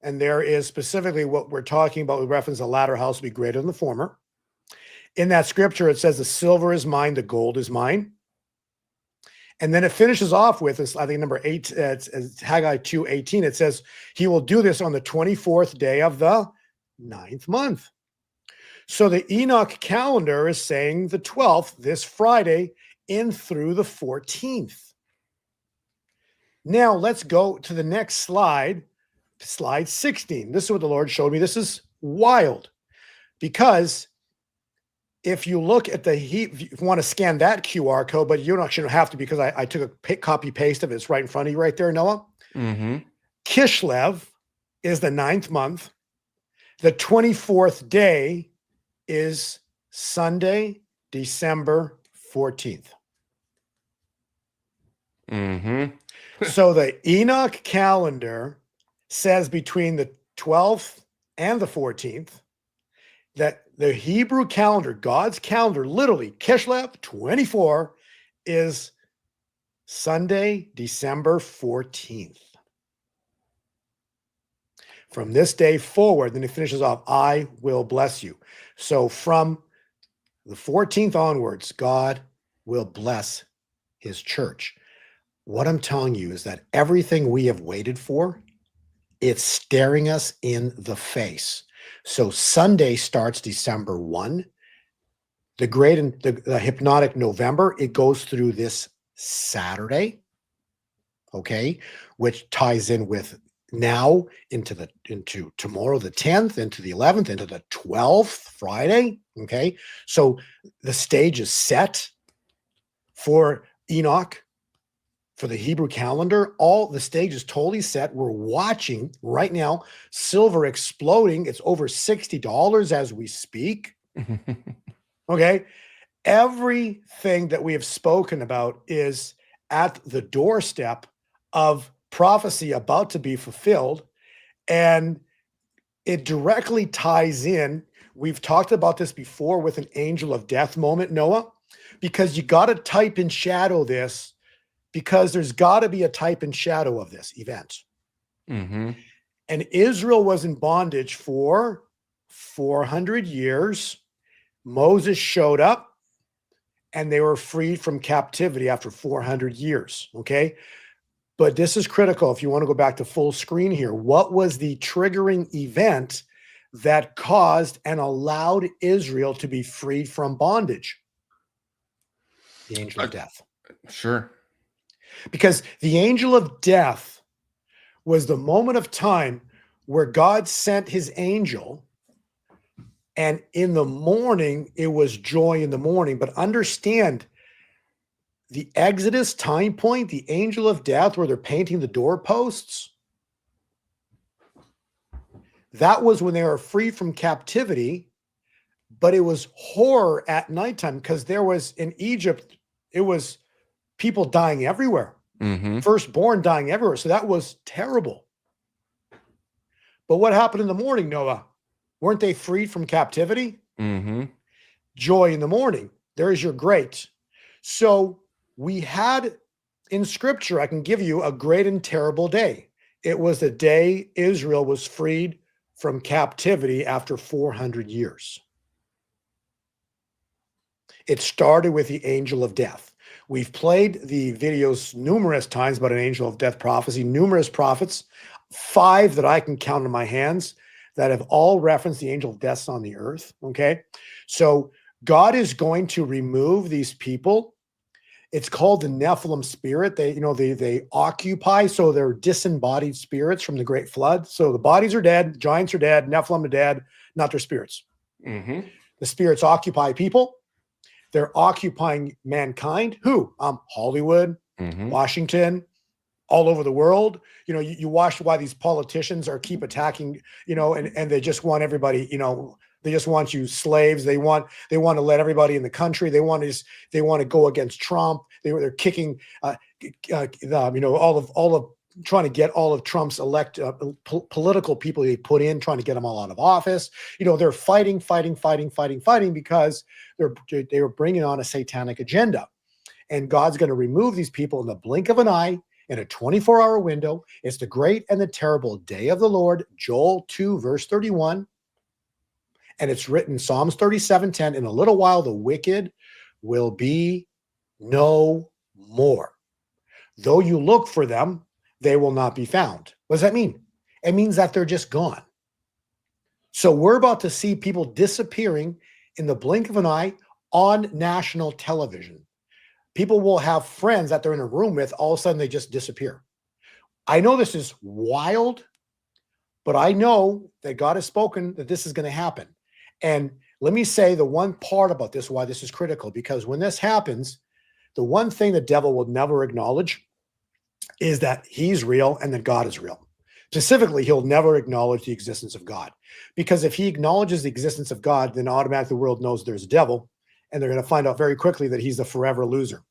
And there is specifically what we're talking about. We reference the latter house will be greater than the former. In that scripture, it says the silver is mine, the gold is mine. And then it finishes off with this, I think number 8, it's Haggai 2:18. It says, he will do this on the 24th day of the 9th month. So the Enoch calendar is saying the 12th, this Friday, in through the 14th. Now let's go to the next slide, slide 16. This is what the Lord showed me. This is wild because if you look at if you want to scan that QR code, but you don't actually have to because I took a copy paste of it. It's right in front of you right there, Noah. Kislev is the 9th month. The 24th day is Sunday, December 14th. So the Enoch calendar says between the 12th and the 14th that the Hebrew calendar, God's calendar, literally Kislev 24 is Sunday, December 14th. From this day forward, then he finishes off, I will bless you. So from the 14th onwards, God will bless his church. What I'm telling you is that everything we have waited for, it's staring us in the face. So Sunday starts December 1. The great and the hypnotic November, it goes through this Saturday, okay, which ties in with now into tomorrow, the 10th, into the 11th, into the 12th, Friday, okay? So the stage is set for Enoch, for the Hebrew calendar. All the stage is totally set. We're watching right now, silver exploding. It's over $60 as we speak. Okay. Everything that we have spoken about is at the doorstep of prophecy about to be fulfilled. And it directly ties in. We've talked about this before with an angel of death moment, Noah, because you got to type in shadow this, because there's got to be a type and shadow of this event. And Israel was in bondage for 400 years, Moses showed up and they were freed from captivity after 400 years. Okay. But this is critical if you want to go back to full screen here. What was the triggering event that caused and allowed Israel to be freed from bondage? The angel of death. Sure. Because the angel of death was the moment of time where God sent his angel, and in the morning, it was joy in the morning. But understand, the Exodus time point, the angel of death, where they're painting the doorposts, that was when they were free from captivity, but it was horror at nighttime because there was, in Egypt, it was people dying everywhere, firstborn dying everywhere. So that was terrible. But what happened in the morning, Noah? Weren't they freed from captivity? Joy in the morning. There is your great. So we had in scripture, I can give you a great and terrible day. It was the day Israel was freed from captivity after 400 years. It started with the angel of death. We've played the videos numerous times about an angel of death prophecy, numerous prophets, 5 that I can count on my hands that have all referenced the angel of death on the earth. Okay. So God is going to remove these people. It's called the Nephilim spirit. They occupy. So they're disembodied spirits from the great flood. So the bodies are dead. Giants are dead. Nephilim are dead, not their spirits. The spirits occupy people. They're occupying mankind. Who? Hollywood, Washington, all over the world. You watch why these politicians keep attacking, and they just want everybody, they just want you slaves. They want to let everybody in the country. They want to go against Trump. They're kicking, all of trying to get all of Trump's political people they put in, trying to get them all out of office. They're fighting because they were bringing on a satanic agenda, and God's going to remove these people in the blink of an eye in a 24-hour window. It's the great and the terrible day of the Lord, Joel 2, verse 31. And it's written, Psalms 37:10, in a little while, the wicked will be no more. Though you look for them, they will not be found. What does that mean? It means that they're just gone. So we're about to see people disappearing in the blink of an eye on national television. People will have friends that they're in a room with. All of a sudden, they just disappear. I know this is wild, but I know that God has spoken that this is going to happen. And let me say the one part about this, why this is critical, because when this happens, the one thing the devil will never acknowledge is that he's real and that God is real. Specifically, he'll never acknowledge the existence of God, because if he acknowledges the existence of God, then automatically the world knows there's a devil, and they're going to find out very quickly that he's a forever loser.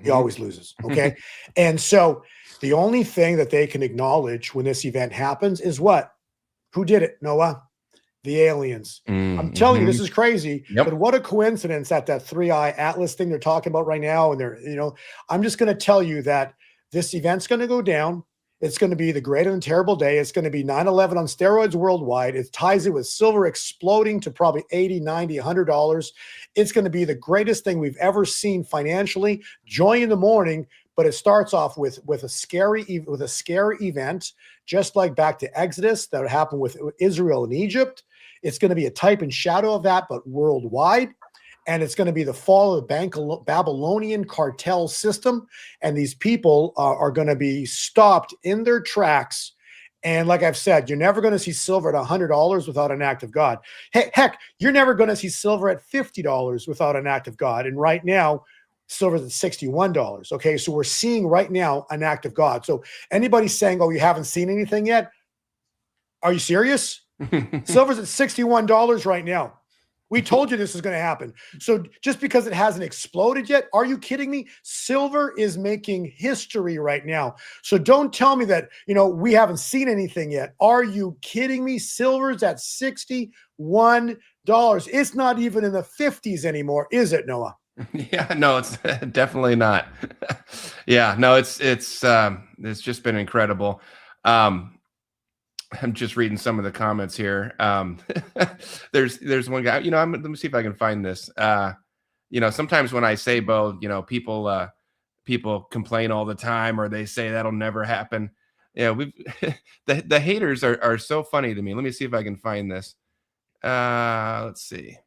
He always loses. Okay. And so the only thing that they can acknowledge when this event happens is what? Who did it, Noah? The aliens. I'm telling you, this is crazy. But what a coincidence that 3-eye Atlas thing they're talking about right now. And I'm just going to tell you that this event's going to go down. It's going to be the great and terrible day. It's going to be 9/11 on steroids worldwide. It ties it with silver exploding to probably $80, $90, $100. It's going to be the greatest thing we've ever seen financially. Joy in the morning, but it starts off with a scary event, just like back to Exodus that happened with Israel and Egypt. It's going to be a type and shadow of that, but worldwide. And it's going to be the fall of the Babylonian cartel system. And these people are going to be stopped in their tracks. And like I've said, you're never going to see silver at $100 without an act of God. Heck, you're never going to see silver at $50 without an act of God. And right now, silver's at $61. Okay, so we're seeing right now an act of God. So anybody saying, oh, you haven't seen anything yet? Are you serious? Silver's at $61 right now. We told you this is going to happen. So just because it hasn't exploded yet, are you kidding me? Silver is making history right now. So don't tell me that, we haven't seen anything yet. Are you kidding me? Silver's at $61. It's not even in the 50s anymore, is it, Noah? Yeah, no, it's definitely not. Yeah, no, it's just been incredible. I'm just reading some of the comments here. There's one guy, let me see if I can find this. Sometimes when I say, Bo, people complain all the time, or they say that'll never happen. Yeah, the haters are so funny to me. Let me see if I can find this. Let's see.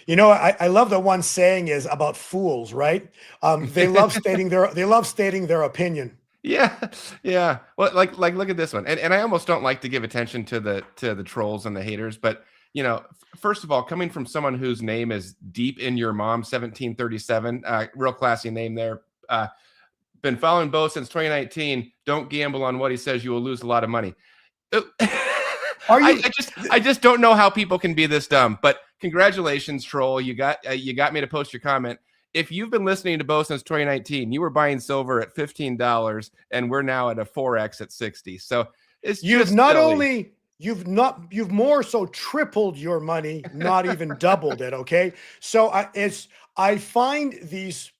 I love the one saying is about fools, right? They love stating their opinion. Yeah, yeah. Well, look at this one, and I almost don't like to give attention to the trolls and the haters, but first of all, coming from someone whose name is Deep in Your Mom 1737, real classy name there. Been following Bo since 2019. Don't gamble on what he says; you will lose a lot of money. Are you? I just don't know how people can be this dumb. But congratulations, troll. You got me to post your comment. If you've been listening to Bo since 2019, you were buying silver at $15, and we're now at a 4x at 60. So you've more so tripled your money, not even doubled it. Okay, so I find it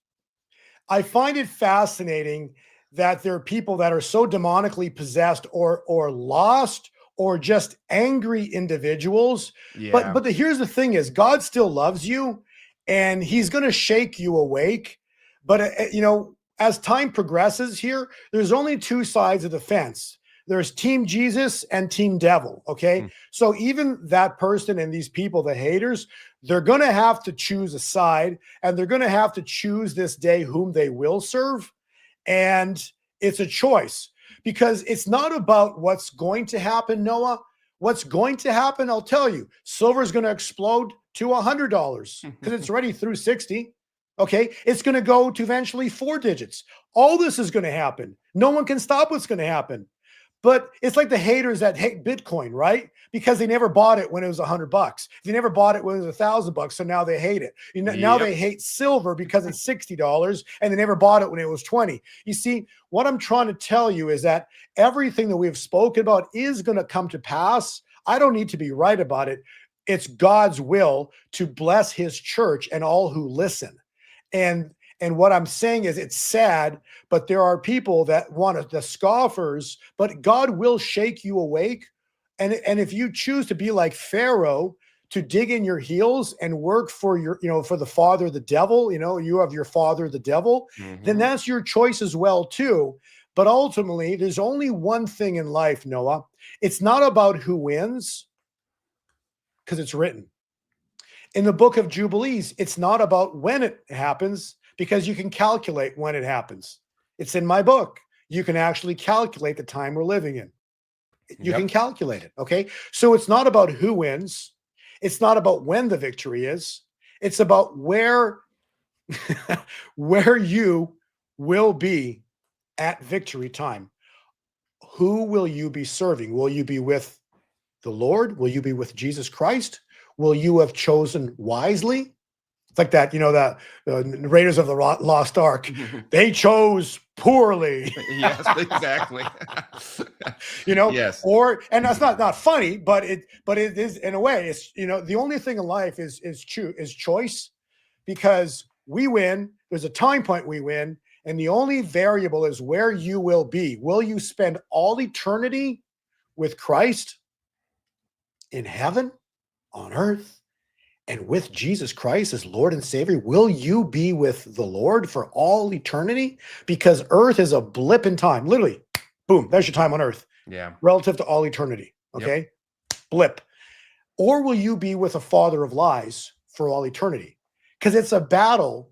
fascinating that there are people that are so demonically possessed or lost or just angry individuals. Yeah. But here's the thing: is God still loves you. And he's going to shake you awake. But, as time progresses here, there's only two sides of the fence. There's Team Jesus and Team Devil. Okay. So even that person and these people, the haters, they're going to have to choose a side, and they're going to have to choose this day whom they will serve. And it's a choice, because it's not about what's going to happen, Noah. What's going to happen, I'll tell you. Silver is going to explode to $100 because it's already through 60. Okay. It's going to go to eventually 4 digits. All this is going to happen. No one can stop what's going to happen. But it's like the haters that hate Bitcoin, right? Because they never bought it when it was $100. They never bought it when it was $1,000. So now they hate it. Now they hate silver because it's $60, and they never bought it when it was 20. You see, what I'm trying to tell you is that everything that we've spoken about is going to come to pass. I don't need to be right about it. It's God's will to bless his church and all who listen. And what I'm saying is, it's sad, but there are people that want the scoffers, but God will shake you awake. And if you choose to be like Pharaoh, to dig in your heels and work for for the father, the devil, you have your father, the devil, then that's your choice as well too. But ultimately, there's only one thing in life, Noah. It's not about who wins, because it's written in the book of Jubilees. It's not about when it happens, because you can calculate when it happens. It's in my book. You can actually calculate the time we're living in. You can calculate it. Okay. So it's not about who wins. It's not about when the victory is. It's about where you will be at victory time. Who will you be serving? Will you be with the Lord? Will you be with Jesus Christ? Will you have chosen wisely? It's like that, that Raiders of the Lost Ark, they chose poorly. Yes, exactly. Yes. And that's not funny, but it is in a way. It's the only thing in life is choice, because we win. There's a time point we win, and the only variable is where you will be. Will you spend all eternity with Christ in heaven, on earth, and with Jesus Christ as Lord and Savior? Will you be with the Lord for all eternity? Because earth is a blip in time. Literally, boom, there's your time on earth. Yeah. Relative to all eternity. Okay. Yep. Blip. Or will you be with a father of lies for all eternity? Because it's a battle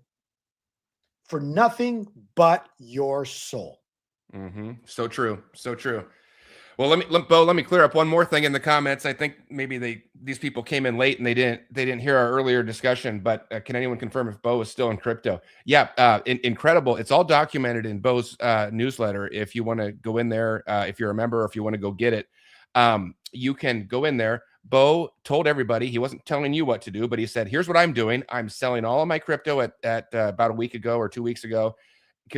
for nothing but your soul. So true. So true. Well, let me clear up one more thing in the comments. I think maybe these people came in late and they didn't hear our earlier discussion. But can anyone confirm if Bo is still in crypto? Yeah, incredible. It's all documented in Bo's newsletter. If you want to go in there, if you're a member, or if you want to go get it, you can go in there. Bo told everybody, he wasn't telling you what to do, but he said, "Here's what I'm doing. I'm selling all of my crypto at about a week ago or 2 weeks ago,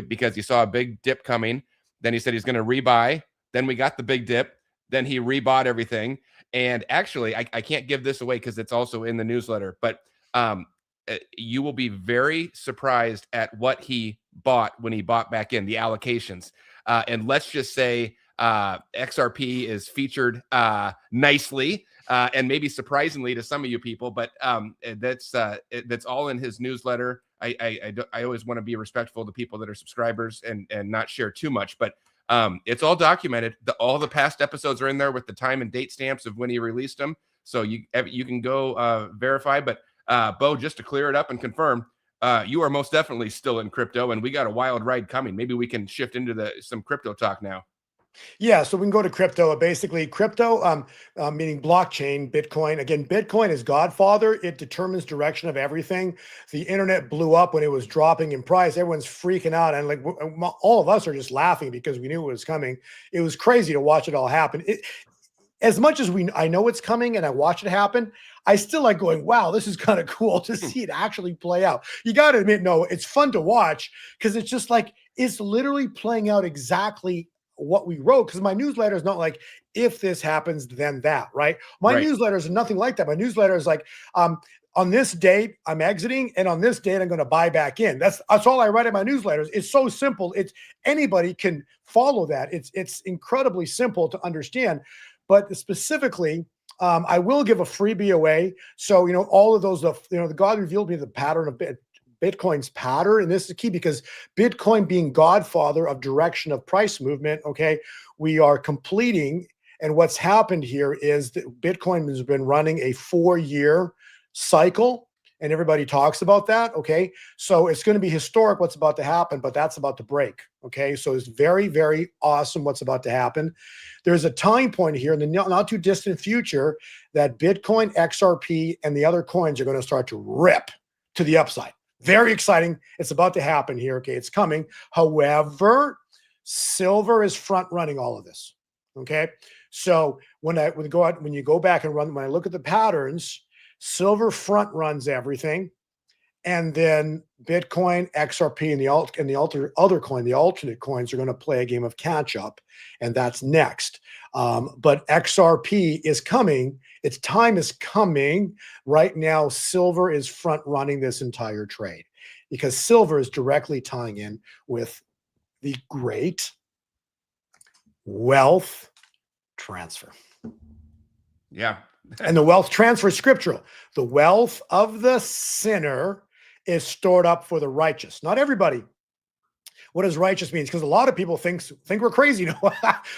because he saw a big dip coming. Then he said he's going to rebuy." Then we got the big dip. Then he rebought everything. And actually, I can't give this away because it's also in the newsletter, but you will be very surprised at what he bought when he bought back in, the allocations. And let's just say XRP is featured nicely and maybe surprisingly to some of you people, but that's all in his newsletter. I always want to be respectful to people that are subscribers and not share too much, but it's all documented. All the past episodes are in there with the time and date stamps of when he released them, so you can go verify. But Bo, just to clear it up and confirm, you are most definitely still in crypto, and we got a wild ride coming. Maybe we can shift into some crypto talk now. Yeah, so we can go to crypto. Basically, crypto, meaning blockchain, Bitcoin. Again, Bitcoin is Godfather. It determines direction of everything. The internet blew up when it was dropping in price. Everyone's freaking out, and like all of us are just laughing because we knew it was coming. It was crazy to watch it all happen. As much as I know it's coming and I watch it happen, I still like going, wow, this is kind of cool to see it actually play out. You got to admit, no, it's fun to watch because it's just like it's literally playing out exactly what we wrote, because my newsletter is not like if this happens then that, right? My newsletter is nothing like that. My newsletter is like on this date I'm exiting, and on this date I'm going to buy back in. That's all I write in my newsletters. It's so simple. It's anybody can follow that. It's incredibly simple to understand. But specifically, I will give a freebie away. So all of those, the God revealed me the pattern of Bitcoin's pattern, and this is key because Bitcoin being godfather of direction of price movement, okay, we are completing, and what's happened here is that Bitcoin has been running a 4-year cycle, and everybody talks about that, okay? So it's going to be historic what's about to happen, but that's about to break, okay? So it's very, very awesome what's about to happen. There's a time point here in the not too distant future that Bitcoin, XRP, and the other coins are going to start to rip to the upside. Very exciting. It's about to happen here. Okay, it's coming. However, silver is front running all of this. Okay, so when you go back and run, when I look at the patterns, silver front runs everything, and then Bitcoin, XRP, and the alternate coins are going to play a game of catch up, and that's next. But XRP is coming. Its time is coming. Right now, silver is front running this entire trade because silver is directly tying in with the great wealth transfer. Yeah. And the wealth transfer is scriptural. The wealth of the sinner is stored up for the righteous. Not everybody. What does righteous means? Because a lot of people think we're crazy. A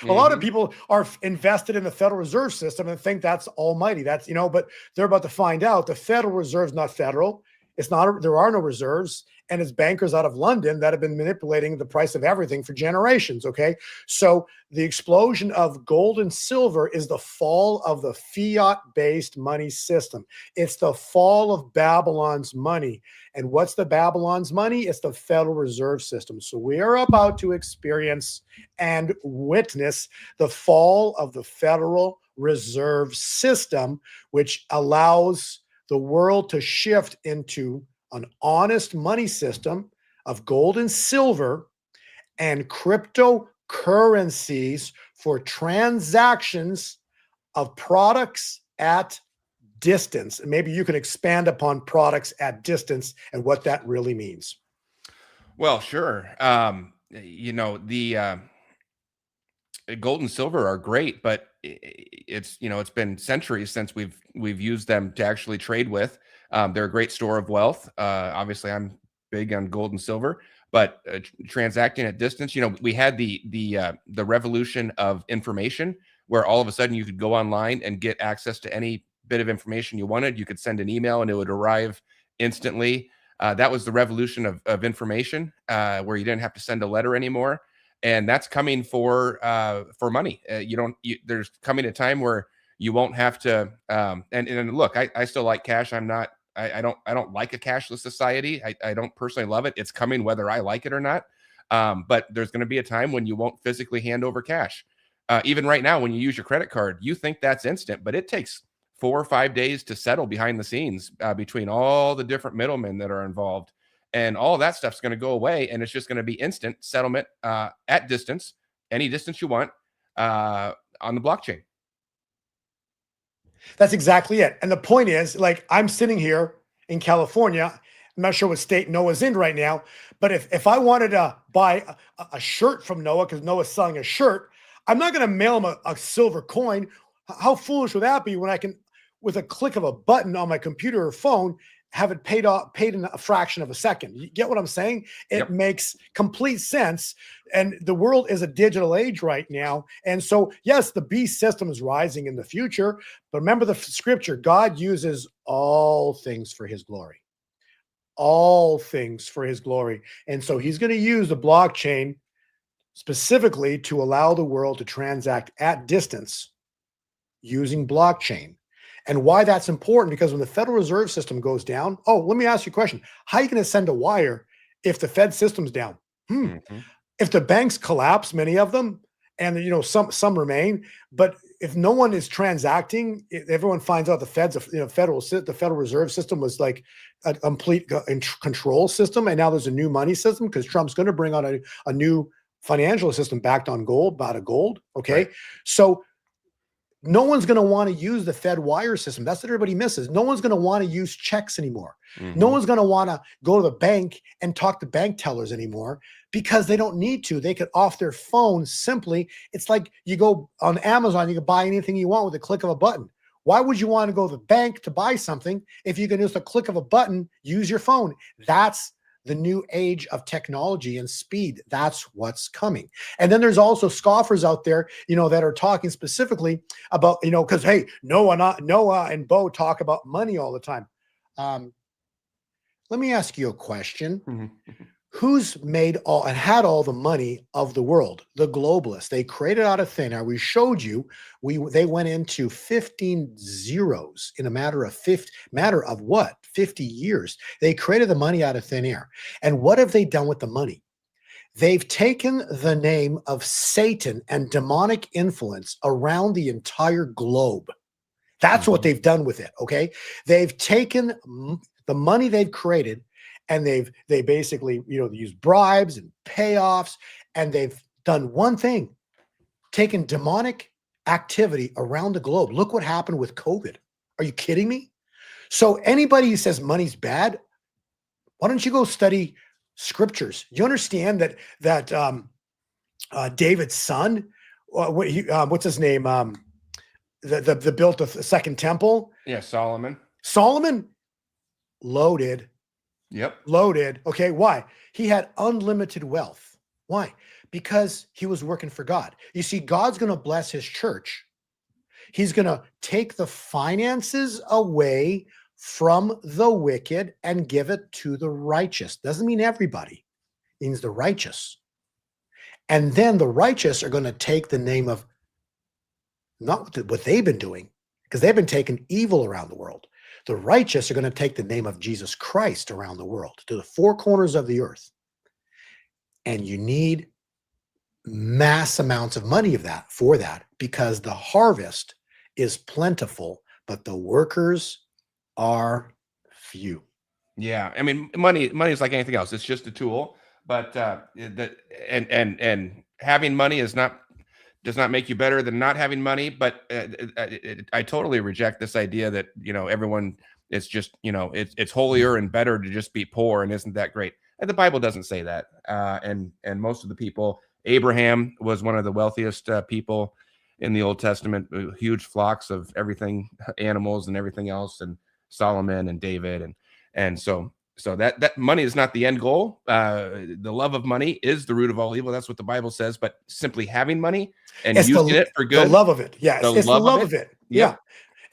lot of people are invested in the Federal Reserve System and think that's almighty. That's, but they're about to find out the Federal Reserve is not federal. It's not, there are no reserves, and it's bankers out of London that have been manipulating the price of everything for generations. Okay. So the explosion of gold and silver is the fall of the fiat-based money system. It's the fall of Babylon's money. And what's the Babylon's money? It's the Federal Reserve System. So we are about to experience and witness the fall of the Federal Reserve System, which allows the world to shift into an honest money system of gold and silver and cryptocurrencies for transactions of products at distance. And maybe you can expand upon products at distance and what that really means. Well, sure. The gold and silver are great, but it's been centuries since we've used them to actually trade with. They're a great store of wealth. Obviously, I'm big on gold and silver, but transacting at distance, we had the revolution of information, where all of a sudden you could go online and get access to any bit of information you wanted. You could send an email and it would arrive instantly. That was the revolution of information, where you didn't have to send a letter anymore. And that's coming for money. There's coming a time where you won't have to. And look, I still like cash. I don't like a cashless society. I don't personally love it. It's coming whether I like it or not. But there's going to be a time when you won't physically hand over cash. Even right now, when you use your credit card, you think that's instant, but it takes 4 or 5 days to settle behind the scenes between all the different middlemen that are involved. And all that stuff's going to go away, and it's just going to be instant settlement at distance, any distance you want, on the blockchain. That's exactly it. And the point is, like, I'm sitting here in California. I'm not sure what state Noah's in right now, but if I wanted to buy a shirt from Noah, because Noah's selling a shirt, I'm not going to mail them a silver coin. How foolish would that be when I can, with a click of a button on my computer or phone, have it paid in a fraction of a second? You get what I'm saying? It Yep. makes complete sense. And the world is a digital age right now. And so, yes, the beast system is rising in the future. But remember the scripture, God uses all things for his glory. All things for his glory. And so he's going to use the blockchain specifically to allow the world to transact at distance using blockchain. And why that's important, because when the Federal Reserve System goes down, let me ask you a question. How are you going to send a wire if the Fed system's down? Mm-hmm. If the banks collapse, many of them, and some remain, but if no one is transacting, if everyone finds out the Federal Reserve System was like a complete control system, and now there's a new money system because Trump's going to bring out a new financial system backed on gold, out of gold. Okay, Right. So no one's going to want to use the Fed wire system. That's what everybody misses. No one's going to want to use checks anymore. Mm-hmm. No one's going to want to go to the bank and talk to bank tellers anymore because they don't need to. They could off their phone simply. It's like you go on Amazon, you can buy anything you want with a click of a button. Why would you want to go to the bank to buy something if you can just a click of a button, use your phone? That's the new age of technology and speed. That's what's coming. And then there's also scoffers out there, that are talking specifically about, because hey, Noah and Bo talk about money all the time. Let me ask you a question. Mm-hmm. Who's made all and had all the money of the world? The globalists. They created out of thin air. We showed you. They went into 15 zeros in a matter of 50 years. They created the money out of thin air. And what have they done with the money? They've taken the name of Satan and demonic influence around the entire globe. That's what they've done with it. Okay, they've taken the money they've created. And they basically, use bribes and payoffs, and they've done one thing, taken demonic activity around the globe. Look what happened with COVID. Are you kidding me? So anybody who says money's bad, why don't you go study scriptures? You understand that David's son, what's his name? The built the second temple. Yeah, Solomon. Loaded. Yep. Loaded. Okay. Why? He had unlimited wealth. Why? Because he was working for God. You see, God's going to bless his church. He's going to take the finances away from the wicked and give it to the righteous. Doesn't mean everybody. It means the righteous. And then the righteous are going to take the name of not what they've been doing, because they've been taking evil around the world. The righteous are going to take the name of Jesus Christ around the world to the four corners of the earth. And you need mass amounts of money for that, because the harvest is plentiful, but the workers are few. Yeah. I mean, money is like anything else. It's just a tool, but and having money does not make you better than not having money. But I totally reject this idea that, everyone is just, it's holier and better to just be poor. And isn't that great? And the Bible doesn't say that. And most of the people, Abraham was one of the wealthiest people in the Old Testament, huge flocks of everything, animals and everything else, and Solomon and David. And so that money is not the end goal. The love of money is the root of all evil. That's what the Bible says. But simply having money and using it for good, the love of it. Yeah, it's the love of it. Yeah.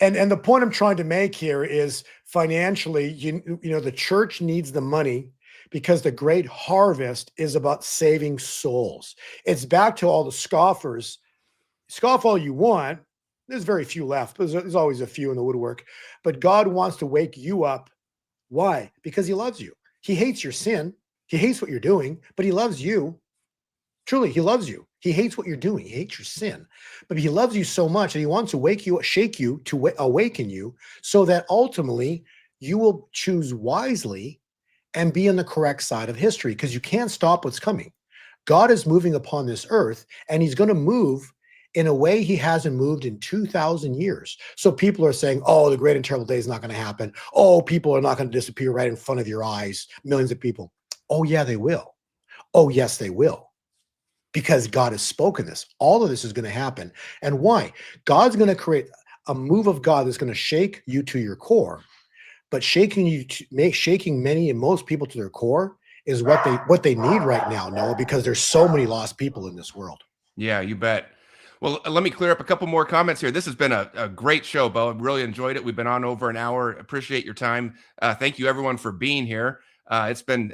And the point I'm trying to make here is financially, the church needs the money because the great harvest is about saving souls. It's back to all the scoffers. Scoff all you want. There's very few left, but there's always a few in the woodwork. But God wants to wake you up. Why? Because he loves you. He hates your sin. He hates what you're doing, but he loves you. Truly, he loves you. He hates what you're doing. He hates your sin, but he loves you so much that he wants to shake you, to awaken you, so that ultimately you will choose wisely and be on the correct side of history, because you can't stop what's coming. God is moving upon this earth, and he's going to move in a way he hasn't moved in 2,000 years. So people are saying, oh, the great and terrible day is not going to happen. Oh, people are not going to disappear right in front of your eyes. Millions of people. Oh, yeah, they will. Oh, yes, they will. because God has spoken this. All of this is going to happen. And why? God's going to create a move of God that's going to shake you to your core. But shaking many and most people to their core is what they need right now, Noah, because there's so many lost people in this world. Yeah, you bet. Well, let me clear up a couple more comments here. This has been a great show, Bo. I really enjoyed it. We've been on over an hour. Appreciate your time. Thank you, everyone, for being here. It's been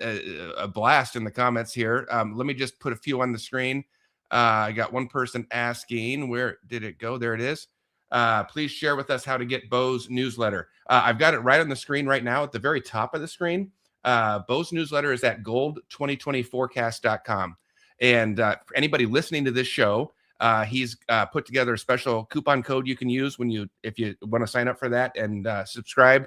a blast in the comments here. Let me just put a few on the screen. I got one person asking, where did it go? There it is. Please share with us how to get Bo's newsletter. I've got it right on the screen right now at the very top of the screen. Bo's newsletter is at gold2020forecast.com. And for anybody listening to this show, he's put together a special coupon code you can use if you want to sign up for that and subscribe.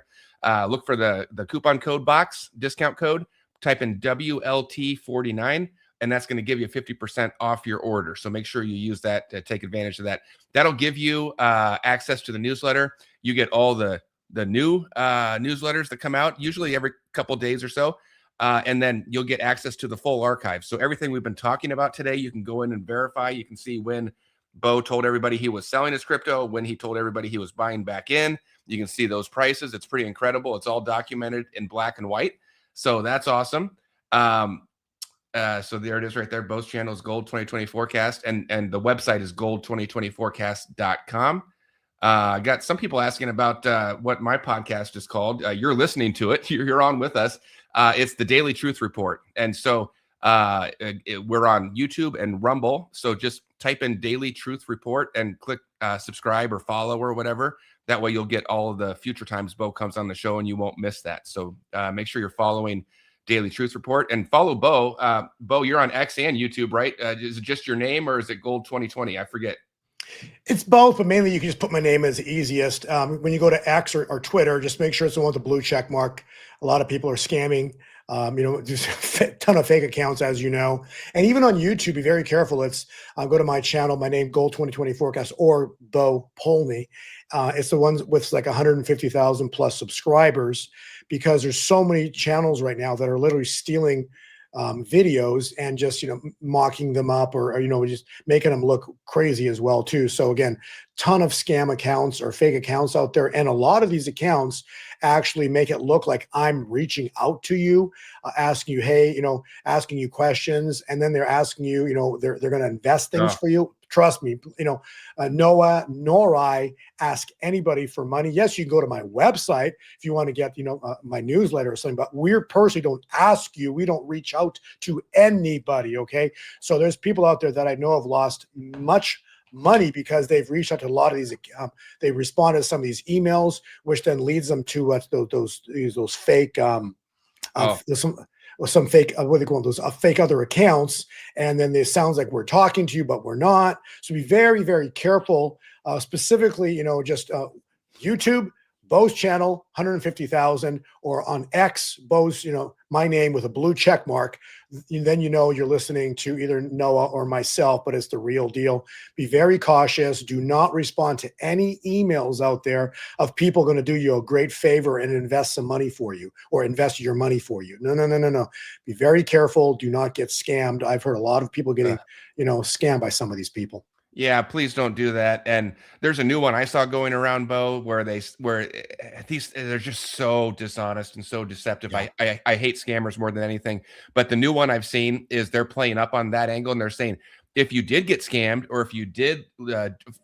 Look for the coupon code box, discount code, type in WLT49, and that's going to give you 50% off your order. So make sure you use that to take advantage of that. That'll give you access to the newsletter. You get all the new newsletters that come out, usually every couple days or so. And then you'll get access to the full archive. So everything we've been talking about today, you can go in and verify. You can see when Bo told everybody he was selling his crypto, when he told everybody he was buying back in. You can see those prices. It's pretty incredible. It's all documented in black and white. So that's awesome. So there it is right there. Bo's channel is Gold 2020 Forecast, and the website is gold2020forecast.com. I got some people asking about what my podcast is called. You're listening to it. You're on with us. It's the Daily Truth Report. And so we're on YouTube and Rumble. So just type in Daily Truth Report and click subscribe or follow or whatever. That way you'll get all of the future times Bo comes on the show and you won't miss that. So make sure you're following Daily Truth Report and follow Bo. Bo, you're on X and YouTube, right? Is it just your name or is it Gold 2020? I forget. It's both, but mainly you can just put my name as the easiest. When you go to X or Twitter, just make sure it's the one with the blue check mark. A lot of people are scamming, just a ton of fake accounts, as you know. And even on YouTube, be very careful. It's go to my channel, my name, Gold 2020 Forecast, or Bo Polny. It's the ones with like 150,000 plus subscribers, because there's so many channels right now that are literally stealing videos and just, mocking them up or, just making them look crazy as well too. So again, ton of scam accounts or fake accounts out there. And a lot of these accounts actually make it look like I'm reaching out to you, asking you, hey, asking you questions. And then they're asking you, they're going to invest things for you. Trust me, Noah nor I ask anybody for money. Yes, you can go to my website if you want to get, my newsletter or something, but we personally don't ask you. We don't reach out to anybody. Okay. So there's people out there that I know have lost much money because they've reached out to a lot of these. They responded to some of these emails, which then leads them to those fake, some fake, what they call those fake other accounts. And then it sounds like we're talking to you, but we're not. So be very, very careful, specifically, just YouTube, Bo's channel, 150,000, or on X, Bo's, my name with a blue check mark. Then you're listening to either Noah or myself, but it's the real deal. Be very cautious. Do not respond to any emails out there of people going to do you a great favor and invest some money for you or invest your money for you. No. Be very careful. Do not get scammed. I've heard a lot of people getting, scammed by some of these people. Yeah, please don't do that. And there's a new one I saw going around, Bo, where they're just so dishonest and so deceptive. Yeah. I hate scammers more than anything. But the new one I've seen is they're playing up on that angle, and they're saying if you did get scammed or if you did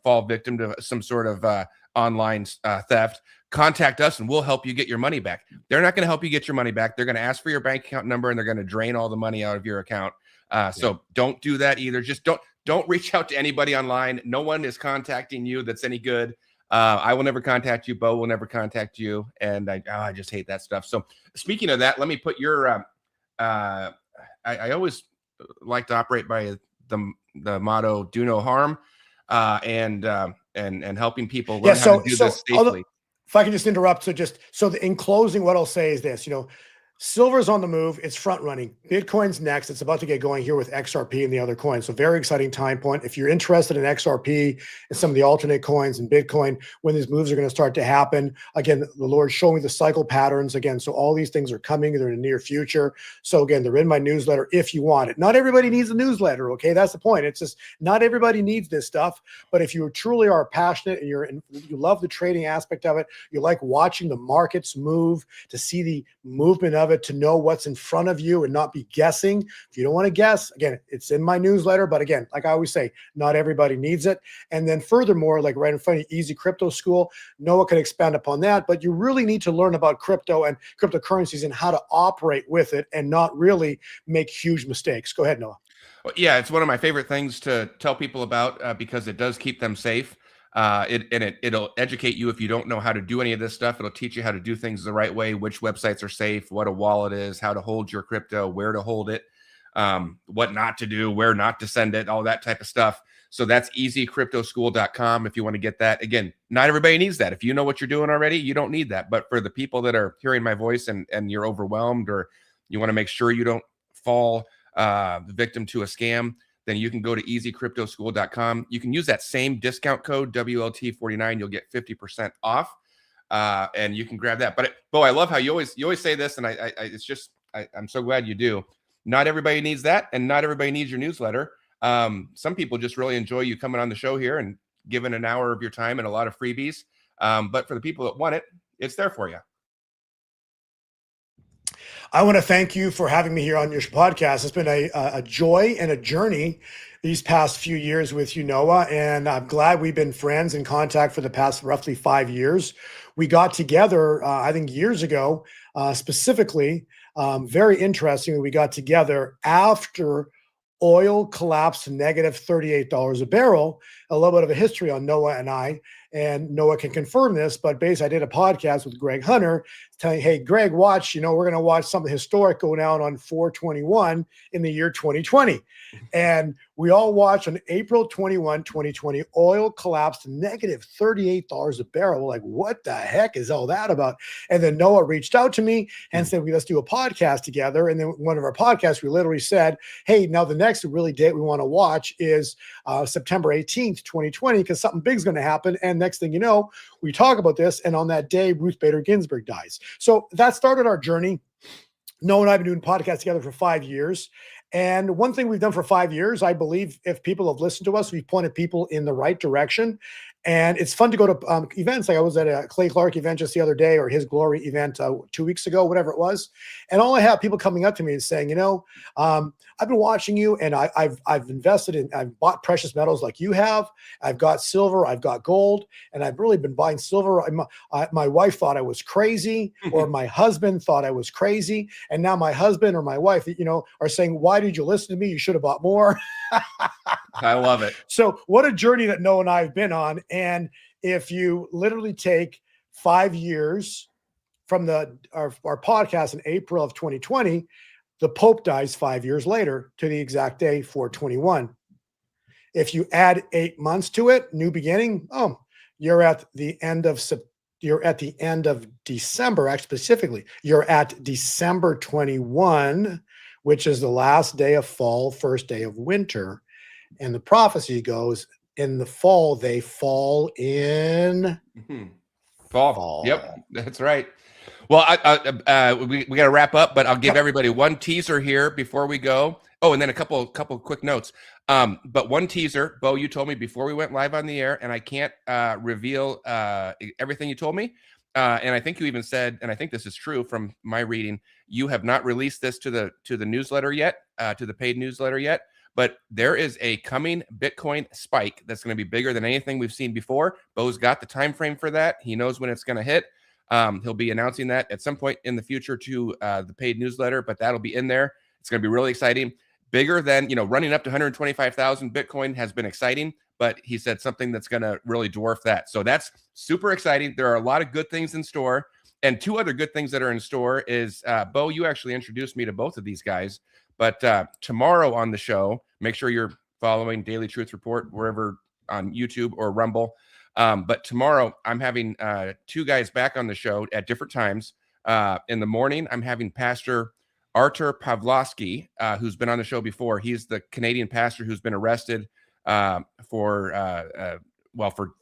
fall victim to some sort of online theft, contact us and we'll help you get your money back. They're not going to help you get your money back. They're going to ask for your bank account number and they're going to drain all the money out of your account. So don't do that either. Just don't reach out to anybody online. No one is contacting you that's any good. I will never contact you. Bo will never contact you. And I just hate that stuff. So speaking of that, let me put your, I always like to operate by the motto, do no harm, and helping people learn how to do this safely. If I can just interrupt. So in closing, what I'll say is this, Silver's on the move. It's front running. Bitcoin's next. It's about to get going here with XRP and the other coins. So very exciting time point. If you're interested in XRP and some of the alternate coins and Bitcoin, when these moves are going to start to happen, again, the Lord showing me the cycle patterns again. So all these things are coming. They're in the near future. So again, they're in my newsletter if you want it. Not everybody needs a newsletter. Okay. That's the point. It's just not everybody needs this stuff. But if you truly are passionate and you love the trading aspect of it, you like watching the markets move, to see the movement of it, to know what's in front of you and not be guessing. If you don't want to guess, again, it's in my newsletter. But again, like I always say, not everybody needs it. And then furthermore, like right in front of Easy Crypto School, Noah can expand upon that. But you really need to learn about crypto and cryptocurrencies and how to operate with it and not really make huge mistakes. Go ahead, Noah. Well, yeah, it's one of my favorite things to tell people about because it does keep them safe. It'll educate you if you don't know how to do any of this stuff. It'll teach you how to do things the right way, which websites are safe, what a wallet is, how to hold your crypto, where to hold it, what not to do, where not to send it, all that type of stuff. So that's easycryptoschool.com if you want to get that. Again, not everybody needs that. If you know what you're doing already, you don't need that. But for the people that are hearing my voice and you're overwhelmed, or you want to make sure you don't fall victim to a scam, then you can go to easycryptoschool.com. You can use that same discount code WLT49. You'll get 50% off, and you can grab that. But Bo, I love how you always say this, and I'm so glad you do. Not everybody needs that, and not everybody needs your newsletter. Some people just really enjoy you coming on the show here and giving an hour of your time and a lot of freebies. But for the people that want it, it's there for you. I want to thank you for having me here on your podcast. It's been a joy and a journey these past few years with you, Noah, and I'm glad we've been friends in contact for the past roughly 5 years. We got together, I think years ago, specifically, very interestingly, we got together after oil collapsed to negative $38 a barrel. A little bit of a history on Noah and I, and Noah can confirm this, but basically I did a podcast with Greg Hunter telling, hey, Greg, watch, we're going to watch something historic go down on 4/21 in the year 2020. And we all watched on April 21, 2020, oil collapsed to negative $38 a barrel. We're like, what the heck is all that about? And then Noah reached out to me and said, let's do a podcast together. And then one of our podcasts, we literally said, hey, now the next really date we want to watch is September 18th, 2020, because something big's going to happen. And next thing you know, we talk about this. And on that day, Ruth Bader Ginsburg dies. So that started our journey. Noah and I have been doing podcasts together for 5 years. And one thing we've done for 5 years, I believe if people have listened to us, we've pointed people in the right direction. And it's fun to go to events. Like I was at a Clay Clark event just the other day, or his Glory event 2 weeks ago, whatever it was. And all I have people coming up to me and saying, I've been watching you, and I've invested in, I've bought precious metals like you have. I've got silver, I've got gold, and I've really been buying silver. My wife thought I was crazy, or my husband thought I was crazy. And now my husband or my wife, are saying, why did you listen to me? You should have bought more. I love it. So what a journey that Noah and I have been on. And if you literally take 5 years from our podcast in April of 2020, the Pope dies 5 years later to the exact day, 4/21. If you add 8 months to it, new beginning, you're at the end of December, actually specifically. You're at December 21, which is the last day of fall, first day of winter. And the prophecy goes, in the fall, they fall in fall. Yep, that's right. Well, we got to wrap up, but I'll give everybody one teaser here before we go. Oh, and then a couple quick notes. But one teaser, Bo, you told me before we went live on the air, and I can't reveal everything you told me. And I think you even said, and I think this is true from my reading, you have not released this to the newsletter yet, to the paid newsletter yet. But there is a coming Bitcoin spike that's going to be bigger than anything we've seen before. Bo's got the time frame for that. He knows when it's going to hit. He'll be announcing that at some point in the future to the paid newsletter, but that'll be in there. It's going to be really exciting. Bigger than, running up to 125,000 Bitcoin has been exciting, but he said something that's going to really dwarf that. So that's super exciting. There are a lot of good things in store. And two other good things that are in store is, Bo, you actually introduced me to both of these guys. But tomorrow on the show, make sure you're following Daily Truth Report wherever on YouTube or Rumble. But tomorrow, I'm having two guys back on the show at different times. In the morning, I'm having Pastor Artur Pawlowski, who's been on the show before. He's the Canadian pastor who's been arrested for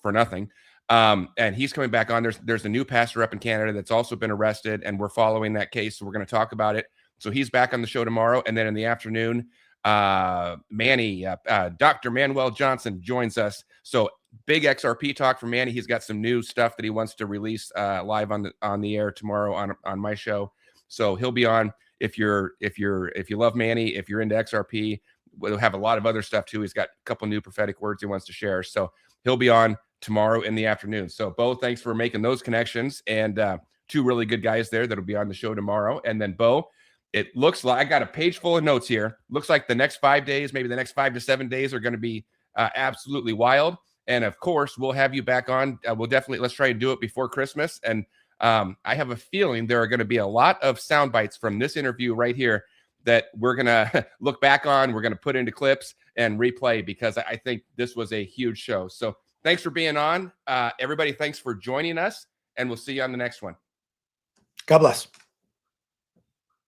nothing. And he's coming back on. There's a new pastor up in Canada that's also been arrested, and we're following that case. So we're going to talk about it. So he's back on the show tomorrow. And then in the afternoon, Manny, Dr. Manuel Johnson joins us. So big XRP talk for Manny. He's got some new stuff that he wants to release live on the air tomorrow on my show. So he'll be on. If you love Manny, if you're into XRP, we'll have a lot of other stuff too. He's got a couple new prophetic words he wants to share. So he'll be on tomorrow in the afternoon. So Bo, thanks for making those connections, and two really good guys there that'll be on the show tomorrow. And then Bo, it looks like I got a page full of notes here. Looks like the next 5 days, maybe the next 5 to 7 days are going to be absolutely wild. And of course, we'll have you back on. Let's try and do it before Christmas. And I have a feeling there are going to be a lot of sound bites from this interview right here that we're going to look back on. We're going to put into clips and replay, because I think this was a huge show. So thanks for being on. Everybody, thanks for joining us, and we'll see you on the next one. God bless.